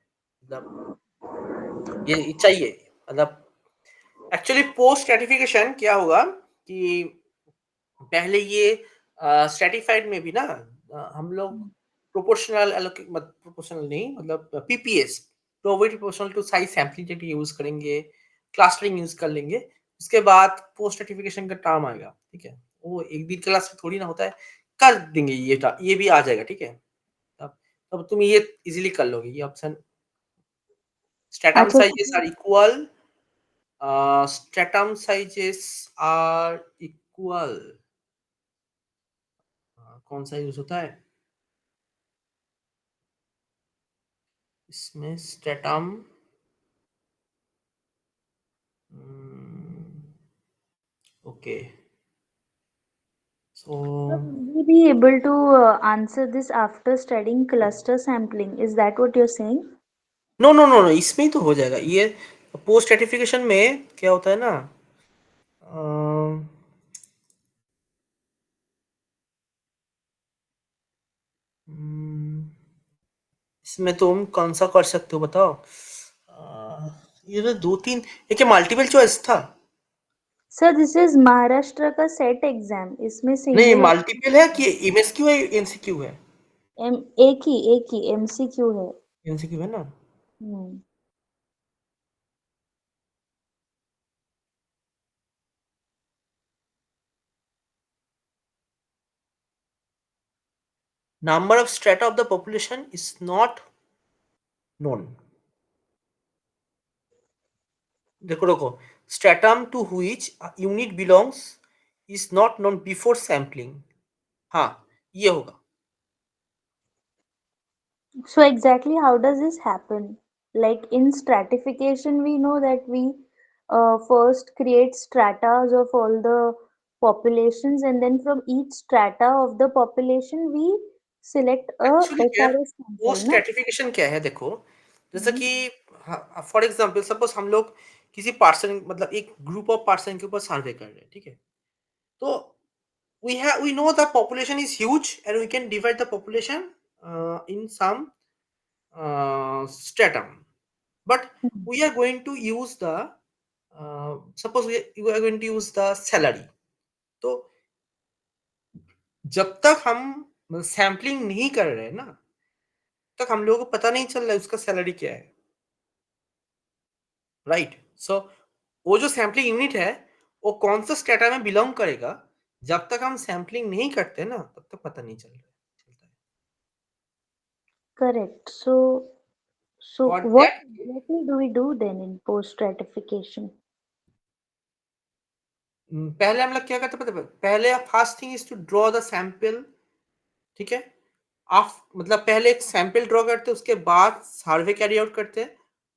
मतलब ये चाहिए, मतलब एक्चुअली पोस्ट स्ट्रैटिफिकेशन क्या होगा कि पहले ये स्ट्रैटिफाइड में भी ना हम लोग प्रोपोर्शनल प्रोपोर्शनल नहीं, मतलब PPS, probability proportional to size sampling technique use करेंगे, क्लस्टरिंग यूज कर लेंगे। उसके बाद पोस्ट सर्टिफिकेशन का टर्म आएगा, ठीक है, वो एक दिन क्लास में थोड़ी ना होता है, कर देंगे ये भी आ जाएगा, ठीक है। अब अब तुम ये इजीली कर लोगे, ये ऑप्शन stratum अच्छा sizes are equal, stratum sizes are equal, कौन सा यूज होता है इसमें, stratum, okay, so so will we be able to answer this after studying cluster sampling? Is that what you're saying? No no no no, इसमें ही तो हो जाएगा ये। पोस्ट सर्टिफिकेशन में क्या होता है ना, अम, हम्म, इसमें तुम कौन सा कर सकते हो बताओ, ये तो दो तीन, एक मल्टीपल चॉइस था। सर दिस इज महाराष्ट्र का सेट एग्जाम, इसमें नहीं, सिंगल मल्टीपल है कि एमएसक्यू है, एमसीक्यू है? एम एक ही एमसीक्यू है। एमसीक्यू है ना। हम्म। Number of strata of the population is not known. देखो देखो, stratum to which a unit belongs is not known before sampling. हाँ, ये होगा। So exactly how does this happen? Like in stratification, we know that we first create stratas of all the populations, and then from each strata of the population, we select a actually क्या है, SRS post sample, na? Stratification क्या है देखो, जैसा Mhm. कि for example suppose हम लोग किसी पार्सन, मतलब एक ग्रुप ऑफ पार्सन के ऊपर सर्वे कर रहे हैं, ठीक है, तो we know the population is huge and we can divide the population in some stratum, but Mhm. we are going to use the suppose we are going to use the salary, तो जब तक हम sampling नहीं कर रहे हैं ना, तक हम लोगों को पता नहीं चल रहा है उसका सैलरी क्या है, राइट। सो वो जो सैम्पलिंग यूनिट है, वो कौन सा स्टेटा में बिलोंग करेगा, जब तक हम सैम्पलिंग नहीं करते ना तब तक पता नहीं चलता है। Correct. So for what that, exactly do we do then in post stratification? पहले हम लोग क्या करते पता है? पहले first thing is to draw the sample, ठीक है, आप मतलब पहले एक सैंपल ड्रॉ करते हैं, उसके बाद सर्वे कैरी आउट करते हैं।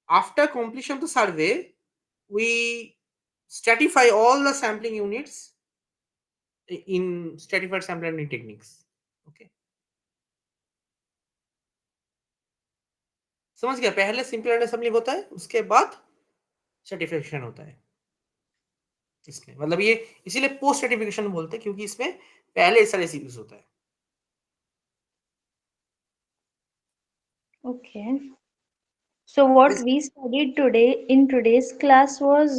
After completion of the survey we stratify all the sampling units in stratified sampling techniques, okay, समझ गया, पहले सिंपल रैंडम सैम्पलिंग होता है, उसके बाद सर्टिफिकेशन होता है इसमें, मतलब ये इसीलिए पोस्ट सर्टिफिकेशन बोलते हैं, क्योंकि इसमें पहले एसआरएस यूज होता है। Okay. So what we studied today in today's class was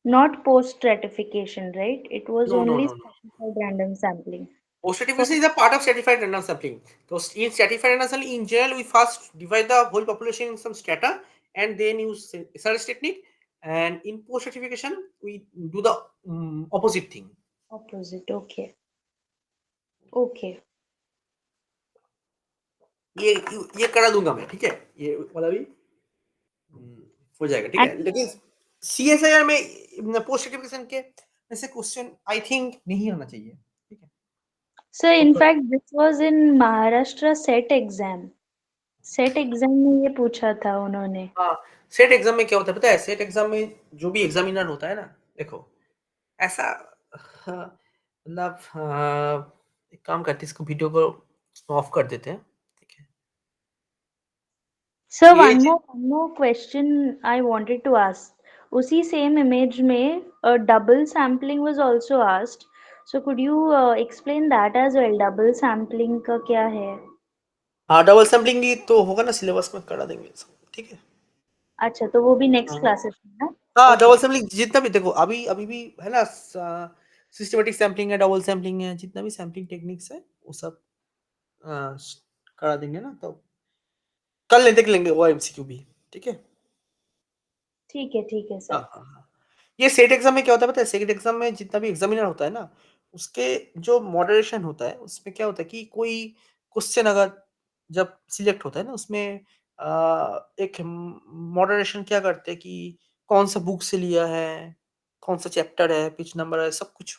not post stratification, right? It was no no only no no, stratified random sampling. post For certification is a part of stratified random sampling. So in stratified random sampling, in general, we first divide the whole population in some strata and then use SRS technique. And in post certification, we do the opposite thing. opposite, okay. Okay. ये ये करा दूंगा मैं, ठीक है, ये वाला भी हो जाएगा, ठीक है, And लेकिन सीएसआईआर में पोस्ट सर्टिफिकेशन के ऐसे क्वेश्चन आई थिंक नहीं आना चाहिए, ठीक है। so in fact this was in Maharashtra set exam. Set exam में ये पूछा था उन्होंने. हाँ, सेट एग्जाम में क्या होता है पता है, सेट एग्जाम में जो भी एग्जामिनर होता है ना, देखो ऐसा, हाँ, मतलब एक काम करते हैं, इसको वीडियो को ऑफ कर देते हैं, ठीक है, So ये one more question I wanted to ask. उसी same image में a double sampling was also asked. So could you explain that as well? Double sampling का क्या है? हाँ, डबल सैम्पलिंग भी तो होगा ना, सिलेबस में करा देंगे सब, ठीक है। अच्छा, तो वो भी नेक्स्ट हाँ क्लासेस में ना? हाँ, ओके। डबल सैम्पलिंग जितना भी देखो, अभी अभी भी है ना, सिस्टमेटिक सैम्पलिंग है, डबल सैम्पलिंग है, जितना भी सैम्पलिंग टेक्निक्स है वो सब अ, करा देंगे ना, तो कल नहीं देख लेंगे वो एमसीक्यू भी, ठीक है। ठीक है हाँ सर। हाँ हाँ। ये सेट एग्जाम में क्या होता है पता है, सेट एग्जाम में जितना भी एग्जामिनर होता है ना, उसके जो मॉडरेशन होता है उसमें क्या होता है कि कोई क्वेश्चन अगर जब सिलेक्ट होता है ना, उसमें एक मॉडरेशन क्या करते हैं कि कौन सा बुक से लिया है, कौन सा चैप्टर है, पेज नंबर है, सब कुछ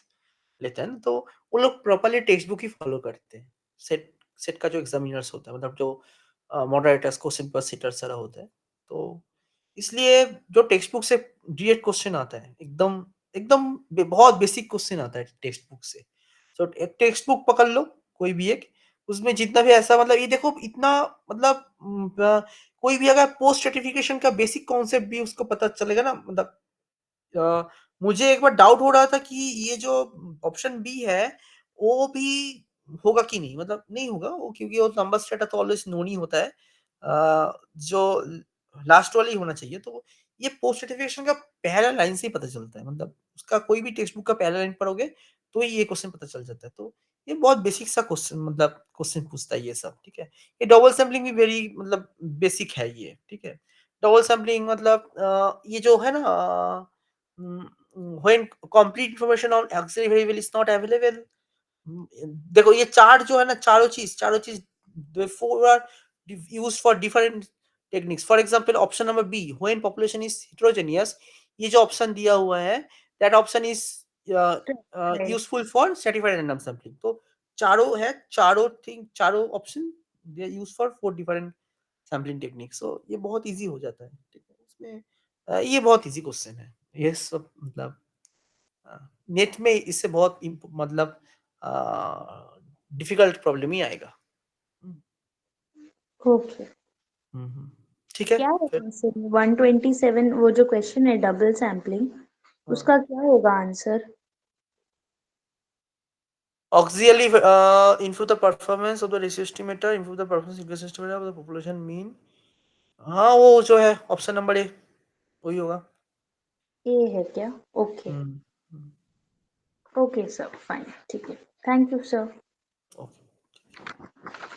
लेते हैं ना, तो वो लोग प्रॉपर्ली टेक्स्ट बुक ही फॉलो करते हैं। सेट सेट का जो एग्जामिनर्स होता है, मतलब जो मॉडरेटर्स, क्वेश्चन पेपर सेटर सारा होता है, तो इसलिए जो टेक्स्ट बुक से डायरेक्ट क्वेश्चन आता है, एकदम एकदम बहुत बेसिक क्वेश्चन आता है टेक्स्ट बुक से। तो एक टेक्स्ट बुक पकड़ लो, कोई भी एक, उसमें जितना भी ऐसा, मतलब ये देखो इतना, मतलब कोई भी अगर पोस्ट सर्टिफिकेशन का बेसिक कॉन्सेप्ट भी उसको पता चलेगा ना, मतलब अ, मुझे एक बार डाउट हो रहा था कि ये जो ऑप्शन बी है, वो भी होगा कि नहीं, मतलब नहीं होगा वो, क्योंकि वो नंबर स्टेटा तो ऑलवेज नोन ही होता है। जो लास्ट वाला ही होना चाहिए, तो ये पोस्ट सर्टिफिकेशन का पहला लाइन से ही पता चलता है, मतलब उसका कोई भी टेक्स्ट बुक का पहला लाइन पढ़ोगे तो ही ये क्वेश्चन पता चल जाता है। तो ये बहुत बेसिक सा क्वेश्चन, मतलब क्वेश्चन पूछता है ये सब, ठीक है। ये डबल सैम्पलिंग भी वेरी मतलब बेसिक है ये, ठीक है। डबल सैम्पलिंग मतलब ये जो है ना, when complete information on auxiliary variable is not available, देखो ये चार्ट जो है ना, चारों चीज four are used for different techniques. For example option number B, when population is heterogeneous, ये जो ऑप्शन दिया हुआ है, that option is Right. Useful for stratified random sampling. तो चारों है, चारों थिंग, चारों option they are used for four different sampling techniques. So ये बहुत इजी हो जाता है, ठीक है। उसमें ये बहुत इजी क्वेश्चन है, ये सब मतलब नेट में इससे बहुत मतलब डिफिकल्ट प्रॉब्लम ही आएगा। हम्म, ओके। हम्म। ठीक है क्या है फिर। आंसर? 127 वो जो क्वेश्चन है डबल सैम्पलिंग, हाँ, उसका क्या होगा answer? auxiliary improve the performance of the ratio estimator, improve the performance equation estimator of the population mean। हाँ, वो जो है ऑप्शन नंबर ए, वही होगा। ए है क्या? ओके। हम्म, हम्म, ओके सर, फाइन, ठीक है। Thank you sir. ओके।